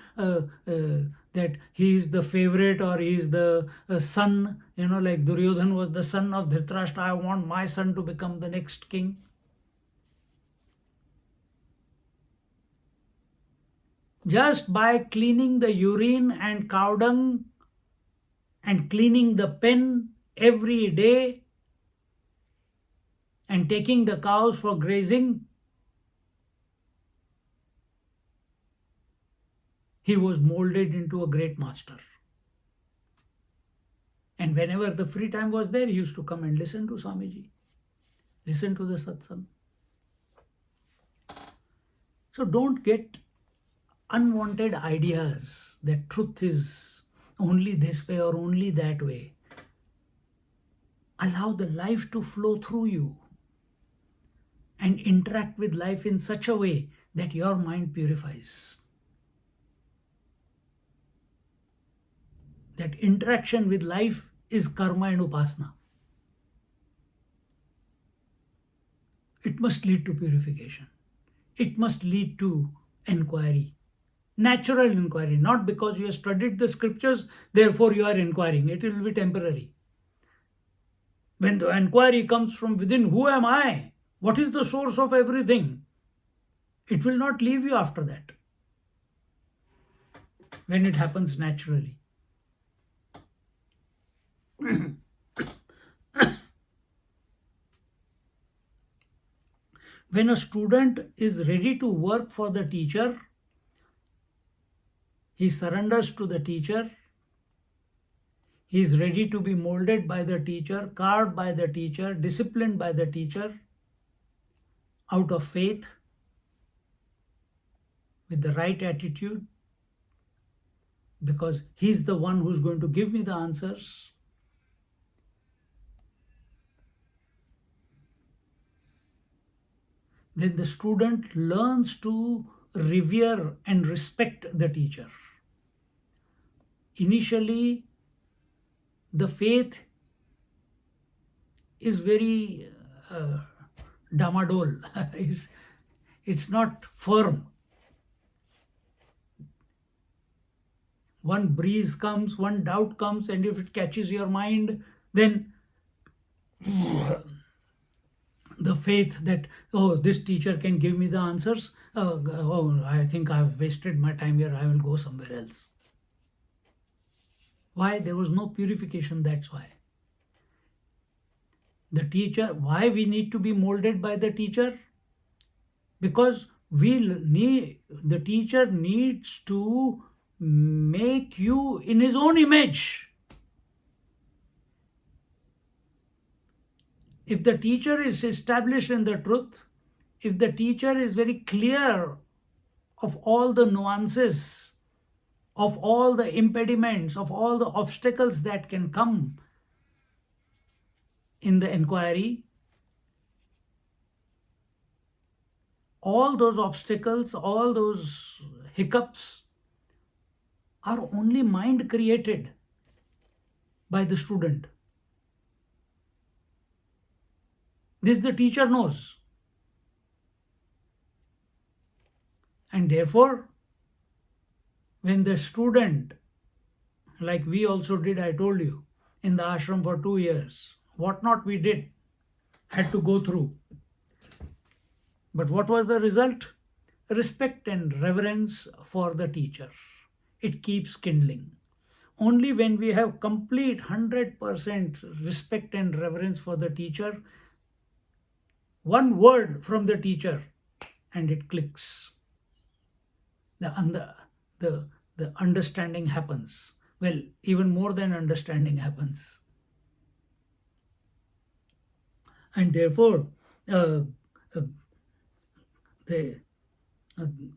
that he is the favorite or he is the son, like Duryodhan was the son of Dhritarashtra. I want my son to become the next king. Just by cleaning the urine and cow dung and cleaning the pen every day and taking the cows for grazing, he was molded into a great master. And whenever the free time was there, he used to come and listen to Swamiji, listen to the satsang. So don't get unwanted ideas that truth is only this way or only that way. Allow the life to flow through you and interact with life in such a way that your mind purifies. That interaction with life is karma and upasana. it must lead to purification. It must lead to inquiry, natural inquiry, not because you have studied the scriptures, therefore you are inquiring. It will be temporary. When the inquiry comes from within, who am I? What is the source of everything? It will not leave you after that when it happens naturally. When a student is ready to work for the teacher, he surrenders to the teacher. He is ready to be molded by the teacher, carved by the teacher, disciplined by the teacher, out of faith, with the right attitude, because he's the one who's going to give me the answers. Then the student learns to revere and respect the teacher. Initially, the faith is very damadol. It's not firm. One breeze comes, one doubt comes, and if it catches your mind, then the faith that, oh, this teacher can give me the answers, oh, I think I've wasted my time here, I will go somewhere else. Why? There was no purification, that's why. The teacher, why we need to be molded by the teacher? Because the teacher needs to make you in his own image. If the teacher is established in the truth, if the teacher is very clear of all the nuances, of all the impediments, of all the obstacles that can come in the inquiry, all those obstacles, all those hiccups are only mind created by the student. This the teacher knows. And therefore, when the student, like we also did, I told you, in the ashram for 2 years, what not we did, had to go through. But what was the result? Respect and reverence for the teacher. It keeps kindling. Only when we have complete 100% respect and reverence for the teacher, one word from the teacher, and it clicks. The understanding happens. Well, even more than understanding happens. And therefore, when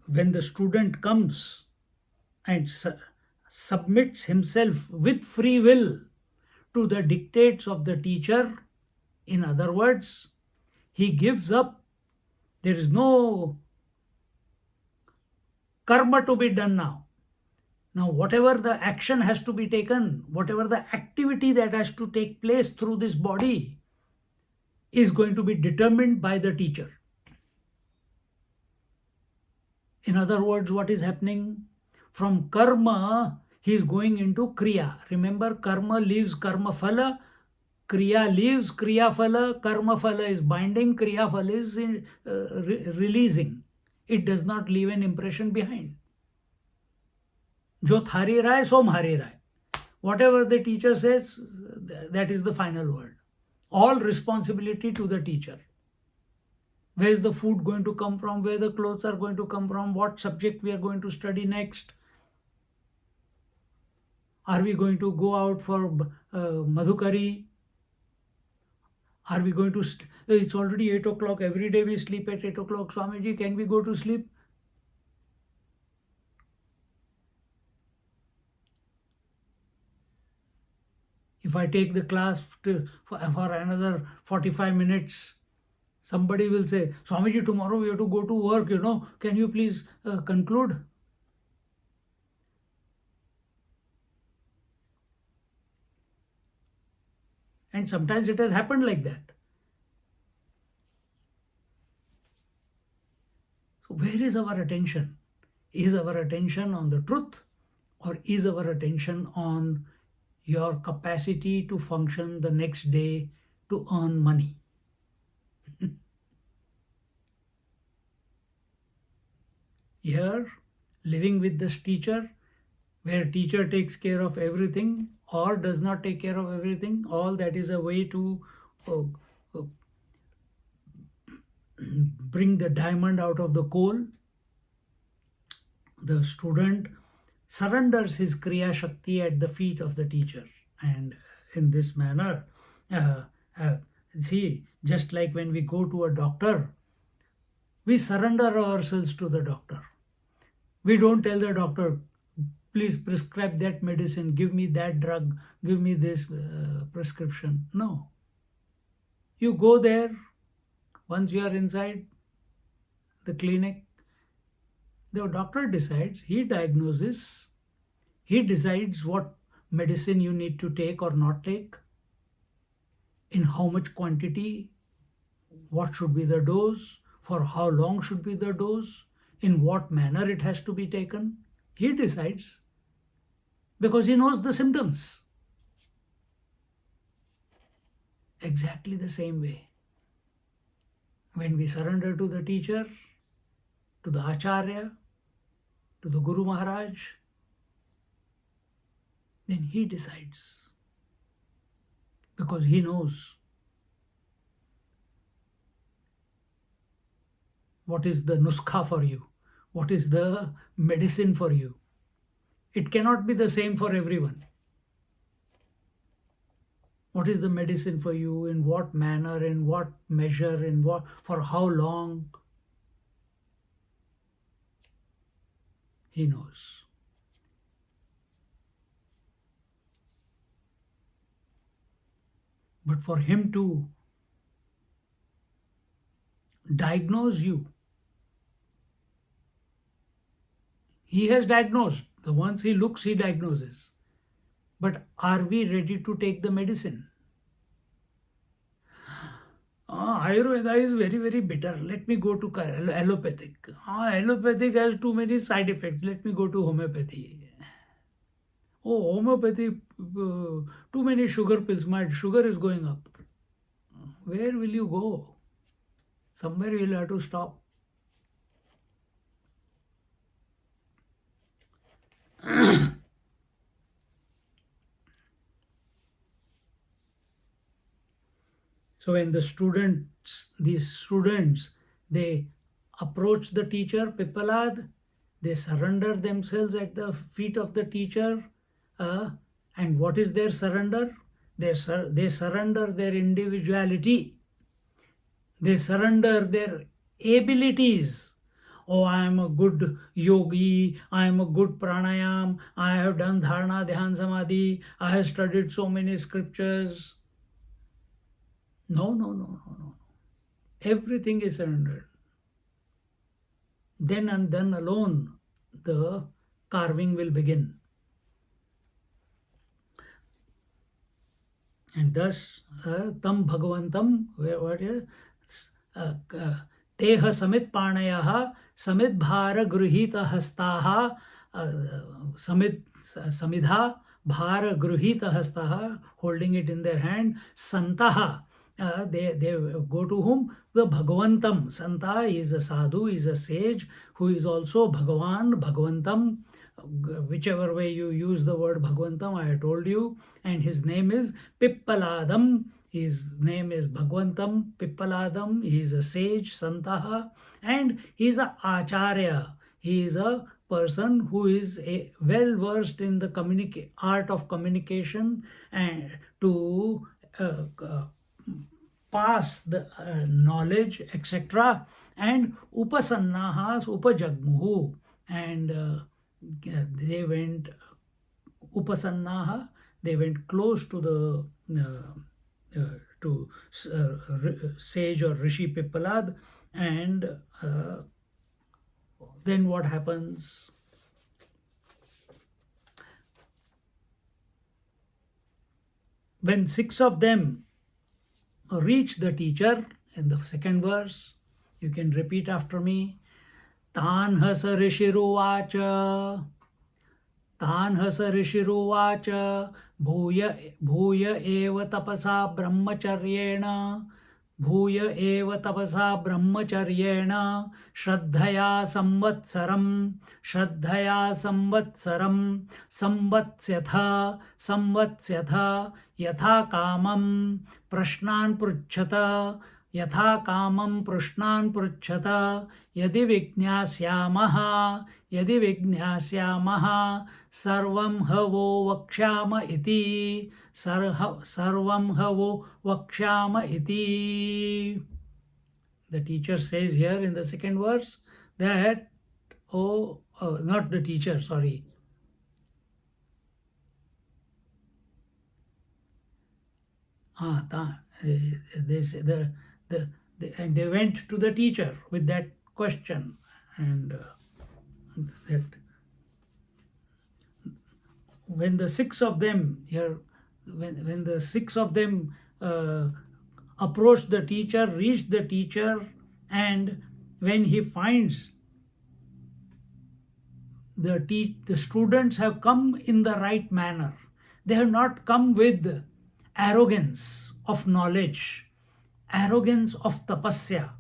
the student comes and submits himself with free will to the dictates of the teacher, in other words, he gives up. There is no karma to be done now. Now, whatever the action has to be taken, whatever the activity that has to take place through this body is going to be determined by the teacher. In other words, what is happening? From karma, he is going into kriya. Remember, karma leaves karma phala, kriya leaves kriya phala, karma phala is binding, kriya phala is releasing. It does not leave an impression behind. Jo thari rahe, so mhari rahe. Whatever the teacher says, that is the final word. All responsibility to the teacher. Where is the food going to come from? Where the clothes are going to come from? What subject we are going to study next? Are we going to go out for madhukari? Are we going to... it's already 8 o'clock. Every day we sleep at 8 o'clock. Swamiji, can we go to sleep? If I take the class for another 45 minutes, somebody will say, Swamiji, tomorrow we have to go to work, can you please conclude? And sometimes it has happened like that. So where is our attention? Is our attention on the truth, or is our attention on your capacity to function the next day to earn money? Here, living with this teacher, where teacher takes care of everything or does not take care of everything, all that is a way to uh, uh, bring the diamond out of the coal. The student surrenders his Kriya Shakti at the feet of the teacher. And in this manner, uh, uh, see, just like when we go to a doctor, we surrender ourselves to the doctor. We don't tell the doctor, please prescribe that medicine, give me that drug, give me this prescription. No. You go there, once you are inside the clinic, the doctor decides, he diagnoses, he decides what medicine you need to take or not take, in how much quantity, what should be the dose, for how long should be the dose, in what manner it has to be taken. He decides because he knows the symptoms. Exactly the same way. When we surrender to the teacher, to the Acharya, to the Guru Maharaj, then he decides. Because he knows what is the nuskha for you, what is the medicine for you. It cannot be the same for everyone. What is the medicine for you, in what manner, in what measure, in what, for how long? He knows. But for him to diagnose you, he has diagnosed. The ones he looks, he diagnoses. But are we ready to take the medicine? Ayurveda is very, very bitter. Let me go to allopathic. Allopathic has too many side effects. Let me go to homeopathy. Oh, homeopathy, too many sugar pills. My sugar is going up. Where will you go? Somewhere you will have to stop. So when these students, they approach the teacher, Pippalad, they surrender themselves at the feet of the teacher. And what is their surrender? They surrender their individuality. They surrender their abilities. Oh, I am a good yogi, I am a good pranayam, I have done dharana, dhyan, samadhi, I have studied so many scriptures. No, no, no, no, no. Everything is surrendered. Then and then alone, the carving will begin. And thus, tam bhagavantam, what is teha samit panayaha samit bhara gruhita hastaha samidha bhara gruhita hastaha, holding it in their hand, santaha. They go to whom? The Bhagavantam. Santa is a sadhu, is a sage, who is also Bhagavan, Bhagavantam. Whichever way you use the word Bhagavantam, I have told you. And his name is Pippaladam. His name is Bhagavantam Pippaladam. He is a sage, Santaha. And he is a Acharya. He is a person who is well versed in the art of communication and to pass the knowledge, etc. And upasannahas upajagmuhu. And they went upasannaha, they went close to the sage or Rishi Pippalad. And then what happens? When 6 of them reach the teacher, in the second verse, you can repeat after me. तान्हस ऋषिरुवाच तान्हस ऋषिरुवाच भूय भूय एव तपसा ब्रह्मचर्येण भूय एव तपसा ब्रह्मचर्येण श्रद्धया संवत्सरं संवत्स्यथ यथा कामं प्रश्नान् पृच्छत यथा कामं प्रश्नान् पृच्छत यदि विज्ञास्यामः सर्वं ह वो वक्ष्याम इति सर्वं ह वो वक्ष्याम इति. The teacher says here in the second verse that, not the teacher, sorry. And they went to the teacher with that question, and that when the six of them here, when the six of them approached the teacher, reached the teacher, and when he finds the students have come in the right manner, they have not come with arrogance of knowledge, arrogance of tapasya,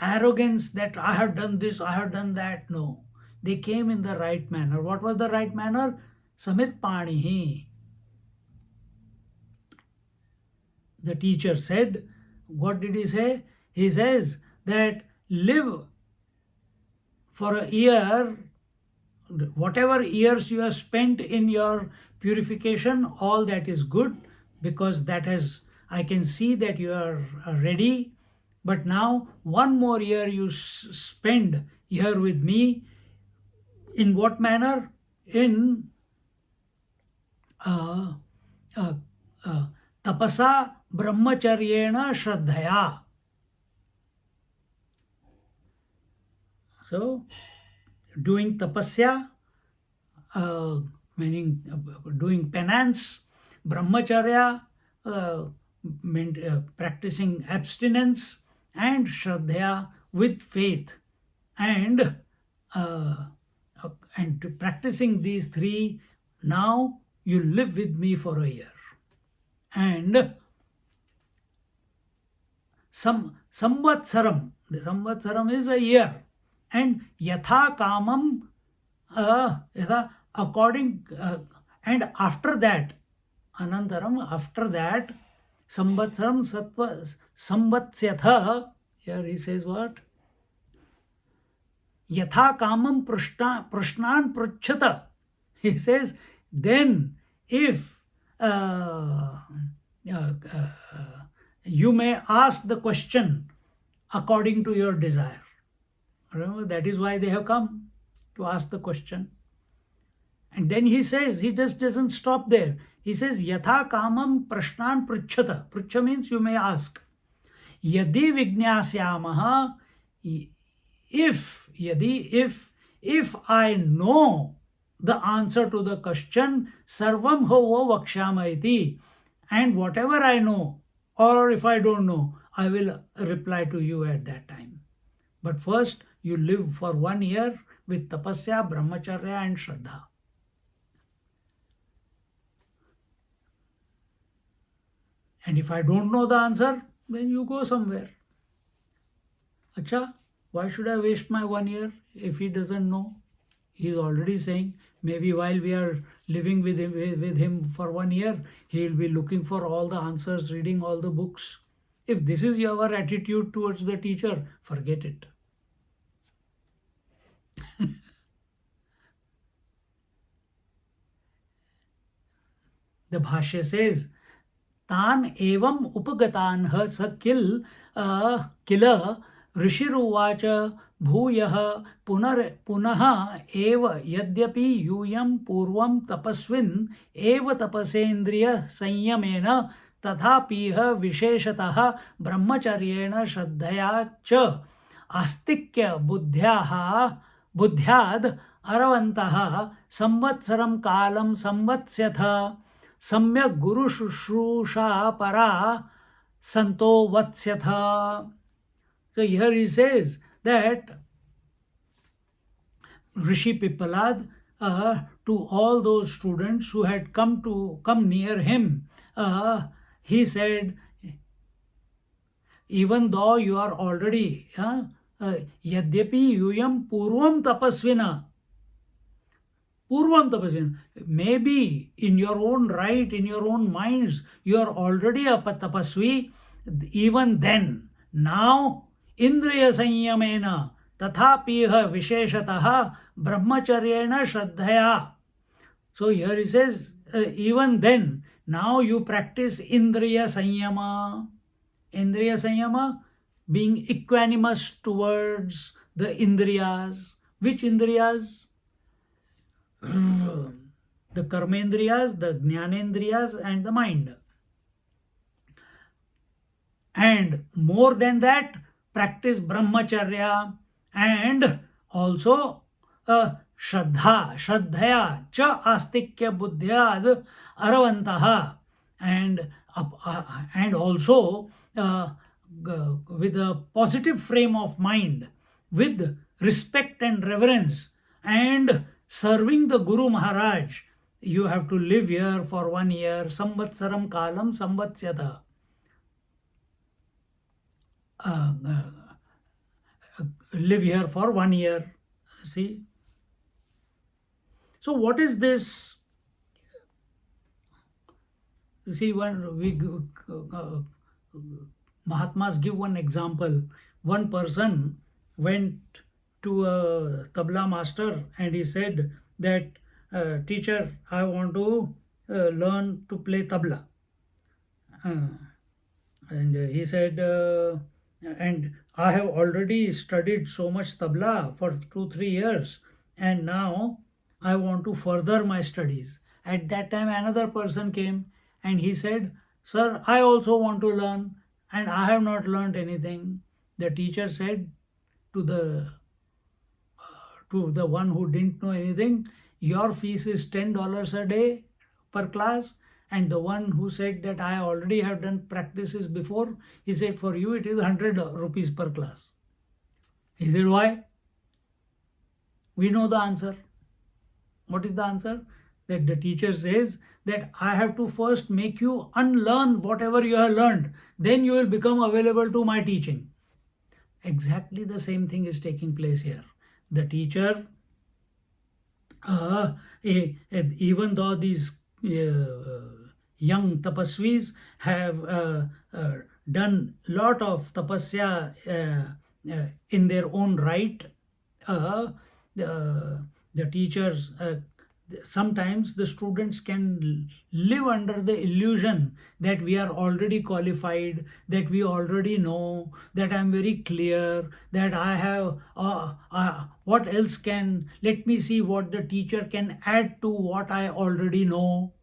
arrogance that I have done this, I have done that. No, they came in the right manner. What was the right manner? Samit Panihi. The teacher said, what did he say? He says that live for a year, whatever years you have spent in your purification, all that is good, because that has, I can see that you are ready. But now one more year you spend here with me. In what manner? In tapasa brahmacharyena shraddhaya. So, doing tapasya, meaning doing penance, brahmacharya, practicing abstinence, and shraddha with faith, and practicing these three, now you live with me for a year. And samvatsaram, the samvatsaram is a year, and yatha kamam, according, and after that, anantaram, after that, samvatsaram samvatsyatha, here he says what? Yatha kamam prashnan pruchhata. He says, then if you may ask the question according to your desire. Remember, that is why they have come, to ask the question. And then he says, he just doesn't stop there. He says, yatha kamam prashnan pruchhata. Pruchha means you may ask. Yadi vignasyamaha, if I know the answer to the question, sarvam ho vakshama iti, and whatever I know, or if I don't know, I will reply to you at that time. But first, you live for 1 year with tapasya, brahmacharya, and shraddha. And if I don't know the answer, then you go somewhere. Acha, why should I waste my 1 year if he doesn't know? He is already saying, maybe while we are living with him for 1 year, he will be looking for all the answers, reading all the books. If this is your attitude towards the teacher, forget it. The Bhashya says, Tan evam upagatan sa kila rishiruvacha bhuyah punaha eva yadyapi yuyam purvam tapasvin eva tapasendriya sanyamena tathapiha visheshatah brahmacharyena shraddhaya cha astikya buddhyad aravantaha samvatsaram kalam samvatsyatha samyak guru shushrusha para santo vatsyatha. So here he says that Rishi Pippalad to all those students who had come near him. He said, even though you are already yadyapi yuyam purvam tapasvina, maybe in your own right, in your own minds, you are already a tapasvi. Even then, now indriya sanyamena tathapiha visheshataha brahmacharyena shraddhaya. So here he says, even then, now you practice indriya sanyama. Indriya sanyama, being equanimous towards the indriyas. Which indriyas? The karmendriyas, the jnanendriyas, and the mind. And more than that, practice brahmacharya and also shraddha, shraddhaya cha astikya buddhyad aravantaha, and also with a positive frame of mind, with respect and reverence, and serving the Guru Maharaj. You have to live here for 1 year, samvatsaram kalam samvatsyata. Live here for 1 year. See? So what is this? See, when we Mahatmas give one example. One person went to a tabla master and he said that, teacher, I want to learn to play tabla. And he said, and I have already studied so much tabla for 2-3 years, and now I want to further my studies. At that time, another person came and he said, sir, I also want to learn, and I have not learned anything. The teacher said to the one who didn't know anything, your fees is $10 a day per class. And the one who said that I already have done practices before, he said, for you it is 100 rupees per class. He said, why? We know the answer. What is the answer? That the teacher says that I have to first make you unlearn whatever you have learned. Then you will become available to my teaching. Exactly the same thing is taking place here. The teacher, even though these young tapasvis have done lot of tapasya in their own right, the teachers, sometimes the students can live under the illusion that we are already qualified, that we already know, that I am very clear, that I have, what else can, let me see what the teacher can add to what I already know.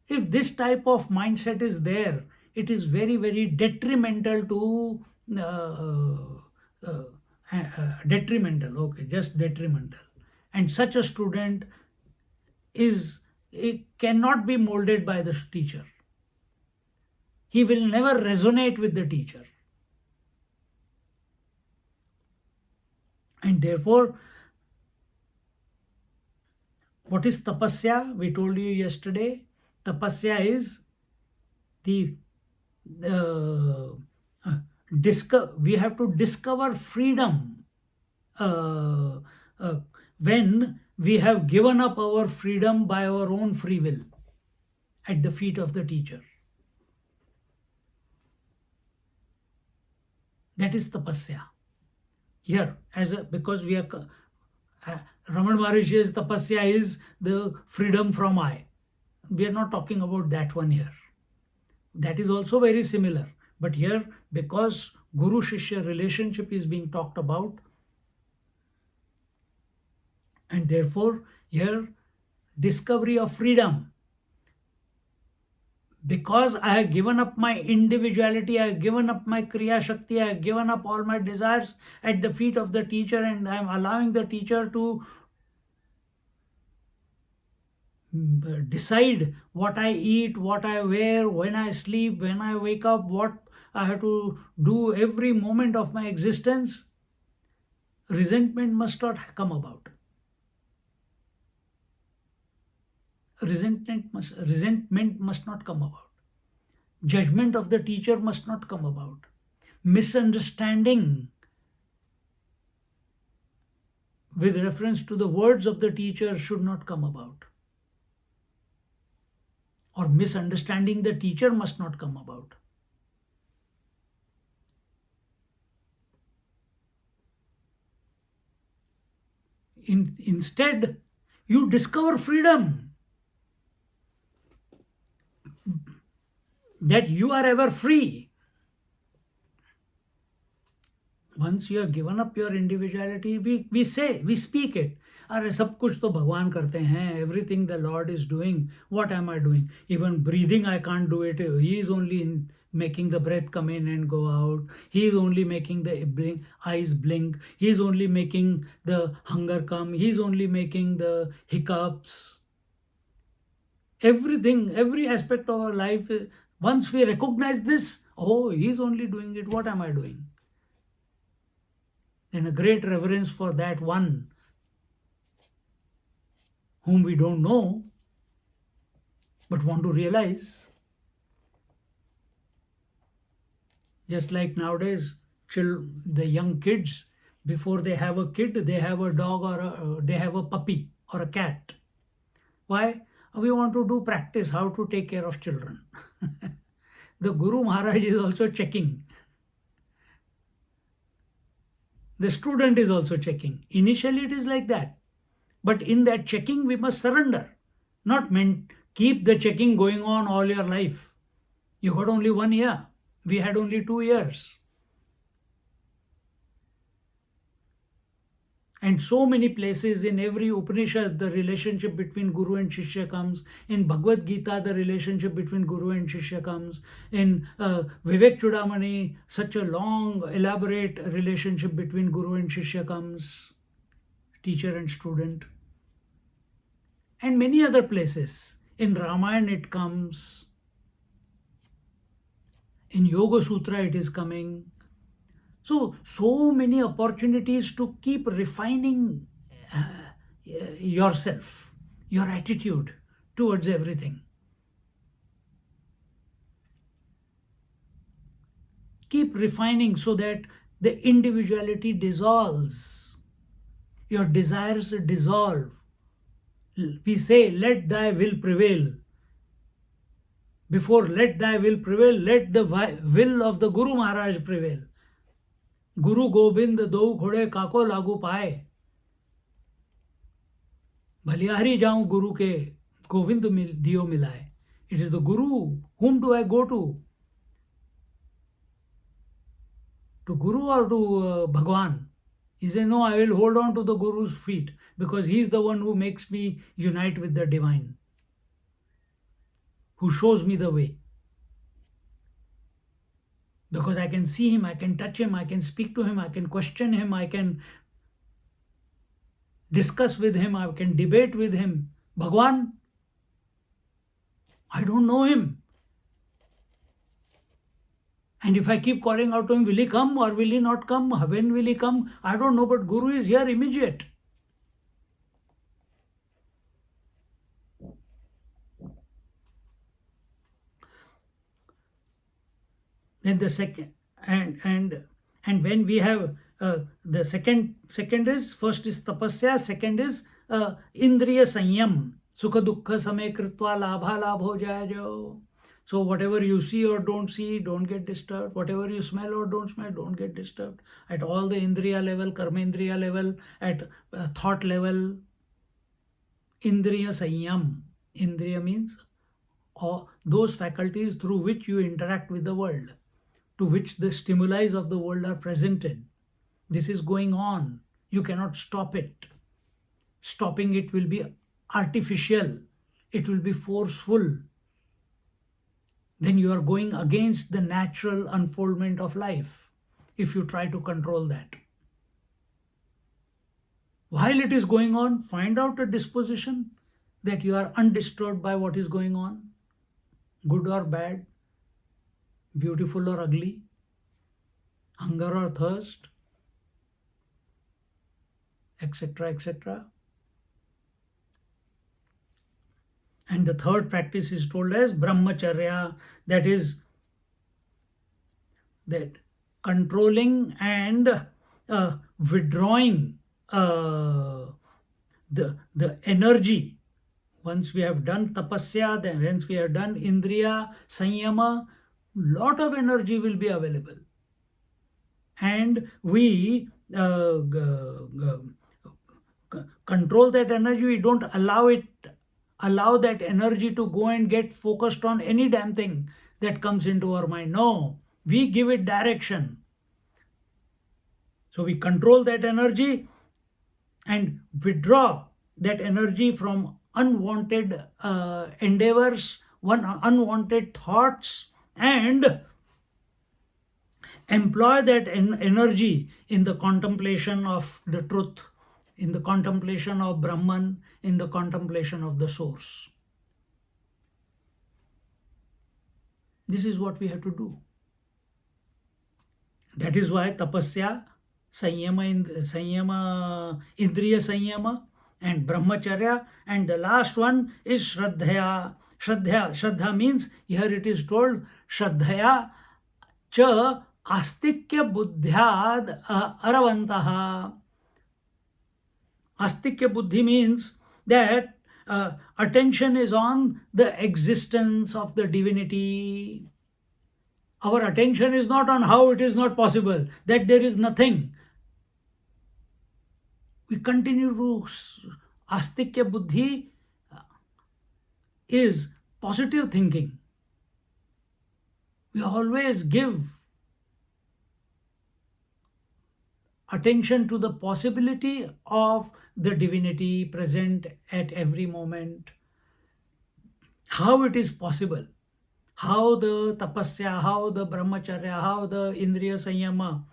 If this type of mindset is there, it is very, very detrimental to, detrimental, okay, just detrimental. And such a student it cannot be molded by the teacher. He will never resonate with the teacher. And therefore, what is tapasya? We told you yesterday. Tapasya is the we have to discover freedom when we have given up our freedom by our own free will at the feet of the teacher. That is tapasya. Here, because we are Raman Maharishi's tapasya is the freedom from I. We are not talking about that one here. That is also very similar. But here, because Guru-Shishya relationship is being talked about, and therefore, here, discovery of freedom. Because I have given up my individuality, I have given up my Kriya Shakti, I have given up all my desires at the feet of the teacher, and I am allowing the teacher to decide what I eat, what I wear, when I sleep, when I wake up, what I have to do every moment of my existence. Resentment must not come about. resentment must not come about. Judgment of the teacher must not come about. Misunderstanding with reference to the words of the teacher should not come about. Or misunderstanding the teacher must not come about. Instead, you discover freedom. That you are ever free. Once you have given up your individuality, we speak it. अरे सब कुछ तो भगवान करते हैं. Everything the Lord is doing. What am I doing? Even breathing I can't do it. He is only making the breath come in and go out. He is only making the eyes blink. He is only making the hunger come. He is only making the hiccups. Everything, every aspect of our life, once we recognize this, oh, he is only doing it. What am I doing? Then a great reverence for that one whom we don't know but want to realize. Just like nowadays, the young kids, before they have a kid, they have a dog or they have a puppy or a cat. Why? We want to do practice how to take care of children. The Guru Maharaj is also checking. The student is also checking. Initially it is like that. But in that checking, we must surrender. Not meant keep the checking going on all your life. You got only 1 year. We had only 2 years. And so many places in every Upanishad, the relationship between Guru and Shishya comes. In Bhagavad Gita, the relationship between Guru and Shishya comes. In Vivek Chudamani, such a long, elaborate relationship between Guru and Shishya comes. Teacher and student. And many other places. In Ramayana it comes. In Yoga Sutra it is coming. So many opportunities to keep refining yourself, your attitude towards everything. Keep refining so that the individuality dissolves. Your desires dissolve. We say, let thy will prevail. Before let thy will prevail, let the will of the Guru Maharaj prevail. Guru Gobind दो घोड़े काको लागू पाए. भलियारी जाऊं गुरु के गोविंद दियो मिलाए. It is the Guru. Whom do I go to? To Guru or to Bhagwan? He says, no, I will hold on to the Guru's feet because he is the one who makes me unite with the divine, who shows me the way. Because I can see him, I can touch him, I can speak to him, I can question him, I can discuss with him, I can debate with him. Bhagwan, I don't know him. And if I keep calling out to him, will he come or will he not come? When will he come? I don't know, but Guru is here immediate. Then the second, and when we have the second is, first is tapasya, second is indriya sanyam. Sukha dukkha samay kritva labha labh ho jaya jo. So whatever you see or don't see, don't get disturbed. Whatever you smell or don't smell, don't get disturbed. At all the indriya level, karmendriya level, at thought level, indriya sanyam. Indriya means those faculties through which you interact with the world, to which the stimuli of the world are presented. This is going on. You cannot stop it. Stopping it will be artificial. It will be forceful. Then you are going against the natural unfoldment of life if you try to control that. While it is going on, find out a disposition that you are undisturbed by what is going on, good or bad, beautiful or ugly, hunger or thirst, etc., etc. And the third practice is told as brahmacharya, that is that controlling and withdrawing the energy. Once we have done tapasya, then once we have done indriya sanyama, lot of energy will be available, and we control that energy. We don't allow that energy to go and get focused on any damn thing that comes into our mind. No, we give it direction. So we control that energy and withdraw that energy from unwanted endeavors, unwanted thoughts, and employ that energy in the contemplation of the truth, in the contemplation of Brahman, in the contemplation of the source. This is what we have to do. That is why tapasya, sanyama, indriya sanyama, and brahmacharya, and the last one is shraddha. Shraddha means, here it is told, shraddhaya cha astikya buddhyad aravantaha. Astikya buddhi means that attention is on the existence of the divinity. Our attention is not on how it is not possible, that there is nothing. We continue to astikya buddhi is positive thinking. We always give attention to the possibility of the divinity present at every moment. How it is possible, how the tapasya, how the brahmacharya, how the indriya sanyama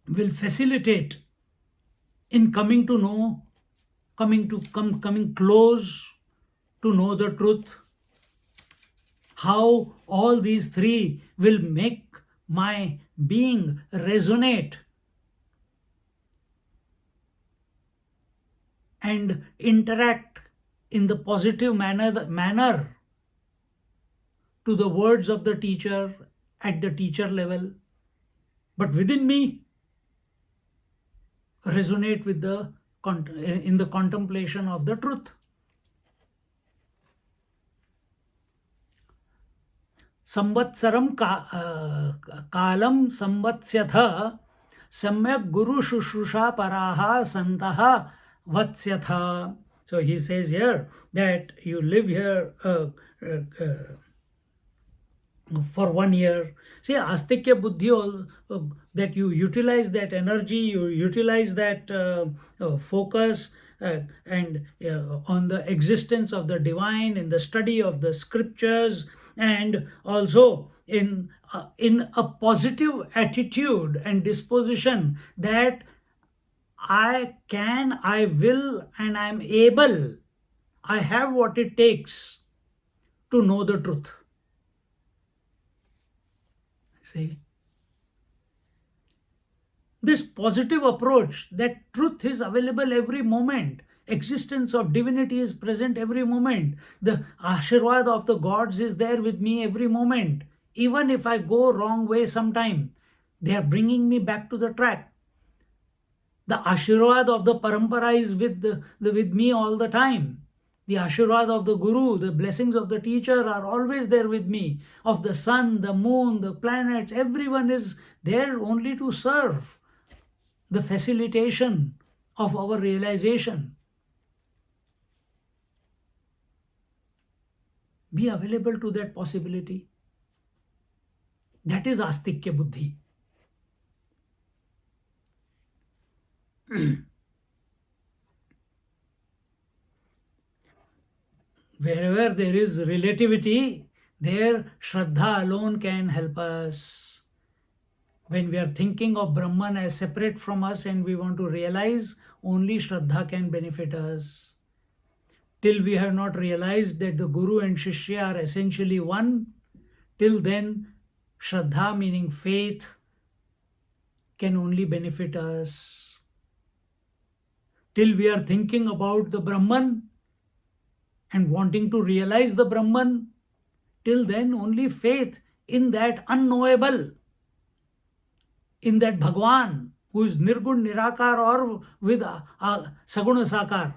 will facilitate in coming to know, coming close to know the truth. How all these three will make my being resonate and interact in the positive manner to the words of the teacher at the teacher level, but within me resonate with in the contemplation of the truth. Samvatsaram kalam samvatsyatha samyak guru shushusha paraha santaha vatsyatha. So he says here that you live here for 1 year. See, astikya buddhi, that you utilize that energy, you utilize that focus and on the existence of the divine, in the study of the scriptures, and also in a positive attitude and disposition that I can, I will, and I am able, I have what it takes to know the truth. See, this positive approach that truth is available every moment, existence of divinity is present every moment, the ashirwad of the gods is there with me every moment. Even if I go wrong way sometime, they are bringing me back to the track. The ashirwad of the parampara is with me all the time. The ashirwad of the guru, the blessings of the teacher are always there with me. Of the sun, the moon, the planets, everyone is there only to serve the facilitation of our realization. Be available to that possibility. That is astikya buddhi. Wherever there is relativity, there shraddha alone can help us. When we are thinking of Brahman as separate from us and we want to realize, only shraddha can benefit us. Till we have not realized that the Guru and Shishya are essentially one, till then shraddha, meaning faith, can only benefit us. Till we are thinking about the Brahman, and wanting to realize the Brahman, till then only faith in that unknowable, in that Bhagwan, who is Nirgun, Nirakar, or with Saguna Sakar,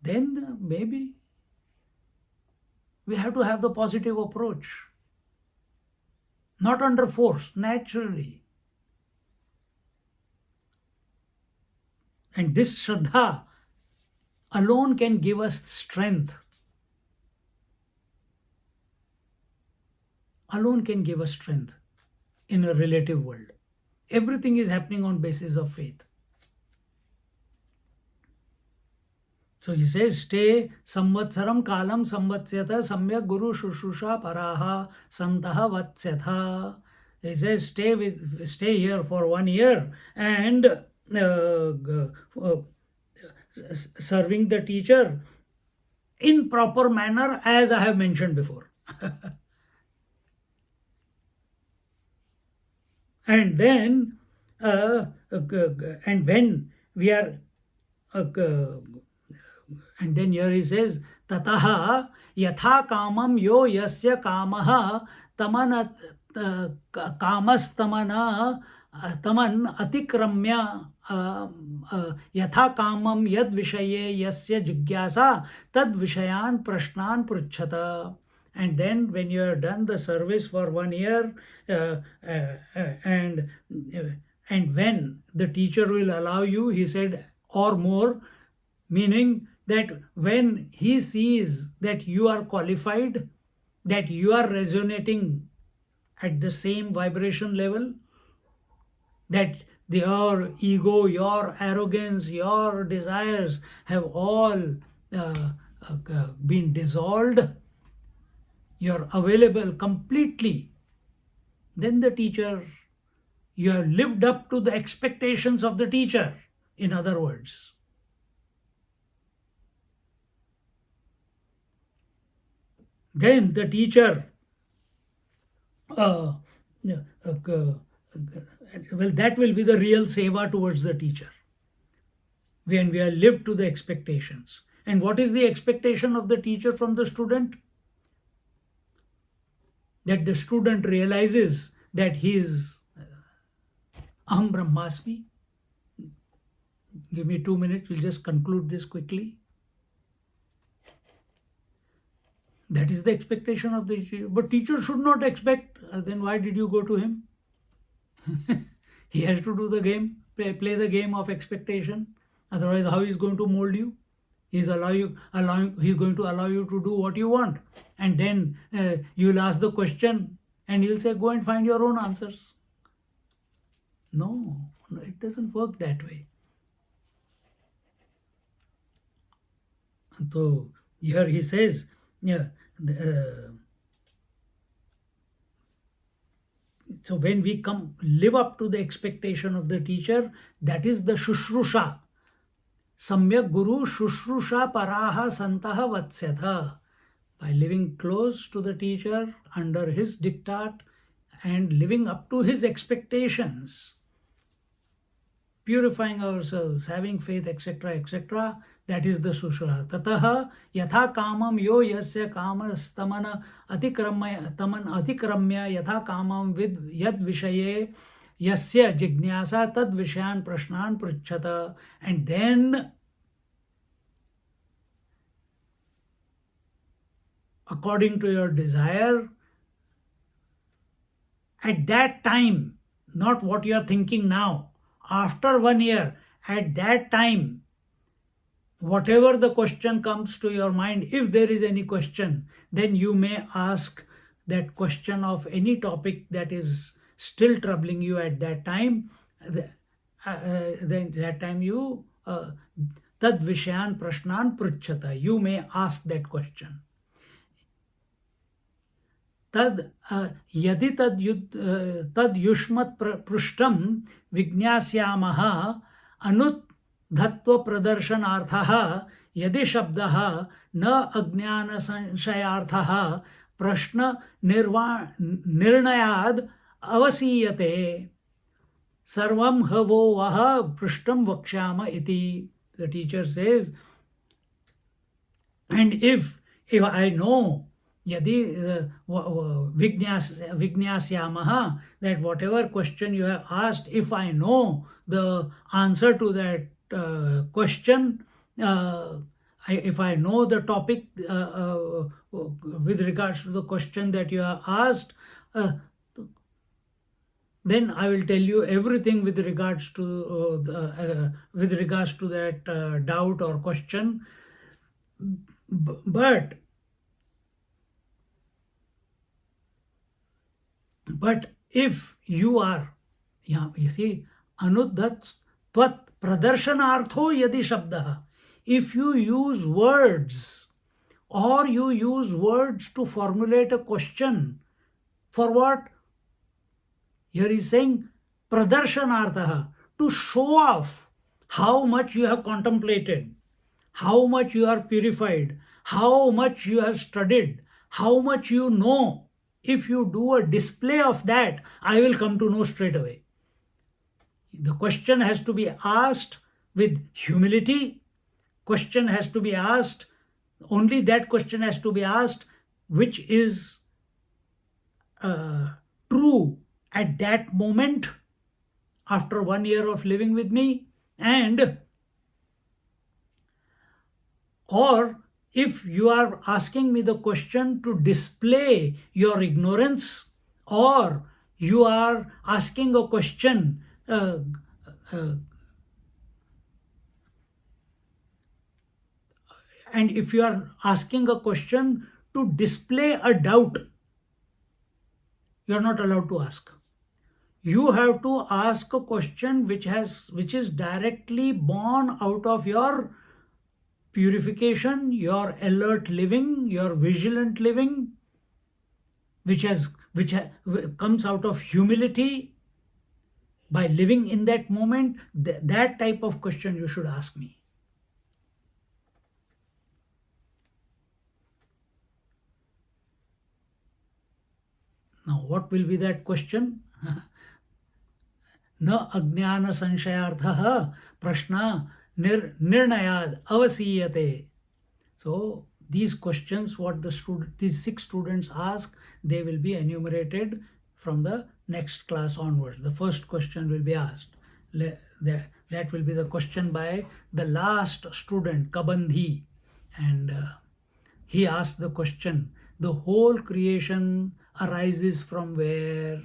then maybe we have to have the positive approach. Not under force, naturally. And this shraddha alone can give us strength. Alone can give us strength in a relative world. Everything is happening on basis of faith. So he says, stay samvatsaram kalam samvatsyata samyak guru shushusha paraha santaha vatsyatha. He says, stay here for 1 year and serving the teacher in proper manner, as I have mentioned before. And then, and when we are, and then here he says, tataha yatha kamam yo yasya kamaha taman kamastamana taman atikramya yatha kamam yad vishaye yasya jigyasa tad vishayan prashnan pruchhata. And then when you have done the service for 1 year, and when the teacher will allow you, he said, or more, meaning that when he sees that you are qualified, that you are resonating at the same vibration level, that your ego, your arrogance, your desires have all been dissolved, you're available completely, then the teacher, you have lived up to the expectations of the teacher, in other words. Then the teacher, well, that will be the real seva towards the teacher, when we have lived to the expectations. And what is the expectation of the teacher from the student? That the student realizes that he is Aham Brahmasmi. Give me 2 minutes, we'll just conclude this quickly. That is the expectation of the teacher. But teacher should not expect, then why did you go to him? He has to do the game, play the game of expectation. Otherwise, how he is going to mold you? He's going to allow you to do what you want. And then you'll ask the question and he'll say, go and find your own answers. No, it doesn't work that way. So here he says, so when we live up to the expectation of the teacher, that is the shushrusha. Samyak guru shushrusha paraha santaha vatsyatha. By living close to the teacher, under his diktat, and living up to his expectations, purifying ourselves, having faith, etc., etc., that is the shushrusha. Tataha yatha kamam yo yasya kamas taman atikramya yatha kamam vid yad vishaye yasya jignasa tad vishayan prashnan pruchhata. And then, according to your desire, at that time, not what you are thinking now, after 1 year, at that time, whatever the question comes to your mind, if there is any question, then you may ask that question of any topic that is still troubling you at that time. Then that time you tad vishayan prashnan pruchhata. You may ask that question. Tad yadi tad yushmat prushtam vignasyamaha anut dhatva pradarshanarthaha yadi shabdaha na ajnana sanshayarthaha prashna nirnayad avasiyate sarvam havo vaha prishtam vakshama iti. The teacher says, And if I know yadi vignasyamaha, that whatever question you have asked, if I know the answer to that question, if I know the topic with regards to the question that you have asked, uh, then I will tell you everything with regards to that doubt or question. But if you are, yeah, you see, anuddat tvat pradarshanaartho yadi shabdah, if you use words or you use words to formulate a question, for what? Here is saying pradarshanartha, to show off how much you have contemplated, how much you are purified, how much you have studied, how much you know. If you do a display of that, I will come to know straight away. The question has to be asked with humility. Question has to be asked, only that question has to be asked which is true at that moment after 1 year of living with me, and or if you are asking me the question to display your ignorance, or you are asking a question and if you are asking a question to display a doubt, you are not allowed to ask. You have to ask a question which is directly born out of your purification, your alert living, your vigilant living, comes out of humility by living in that moment. That type of question you should ask me. Now, what will be that question? न अज्ञान संशयार्थः प्रश्न निर्णयाद अवसीयते. So these questions, what these 6 students ask, they will be enumerated from the next class onwards. The first question will be asked. That will be the question by the last student, Kabandhi, and he asked the question, the whole creation arises from where?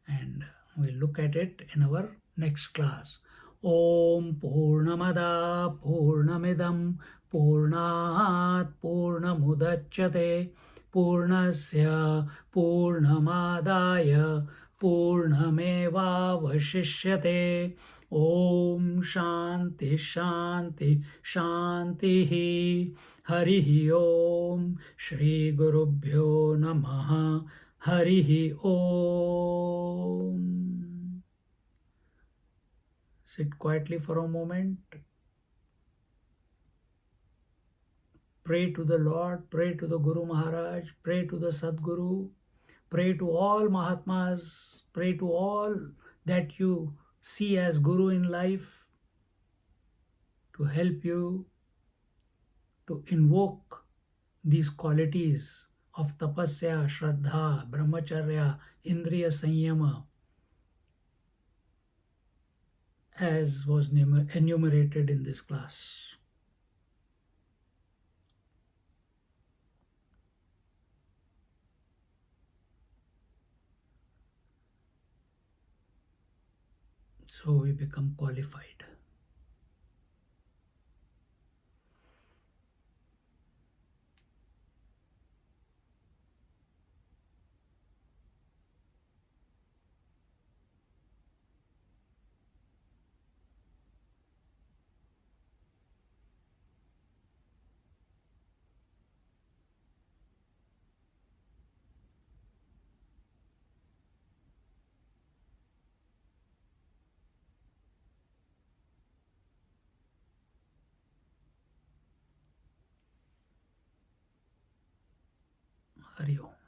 And we'll look at it in our next class. Om Purnamada Purnamidam Purnat Purnamudachyate Purnasya Purnamadaya Purnamevavashishyate. Om Shanti Shanti Shanti. Harihi Om. Shri Gurubhyo Namaha. Harihi Om. Sit quietly for a moment. Pray to the Lord, pray to the Guru Maharaj, pray to the Sadguru, pray to all Mahatmas, pray to all that you see as Guru in life to help you to invoke these qualities of tapasya, shraddha, brahmacharya, indriya sanyama, as was enumerated in this class. So we become qualified. Hari Om.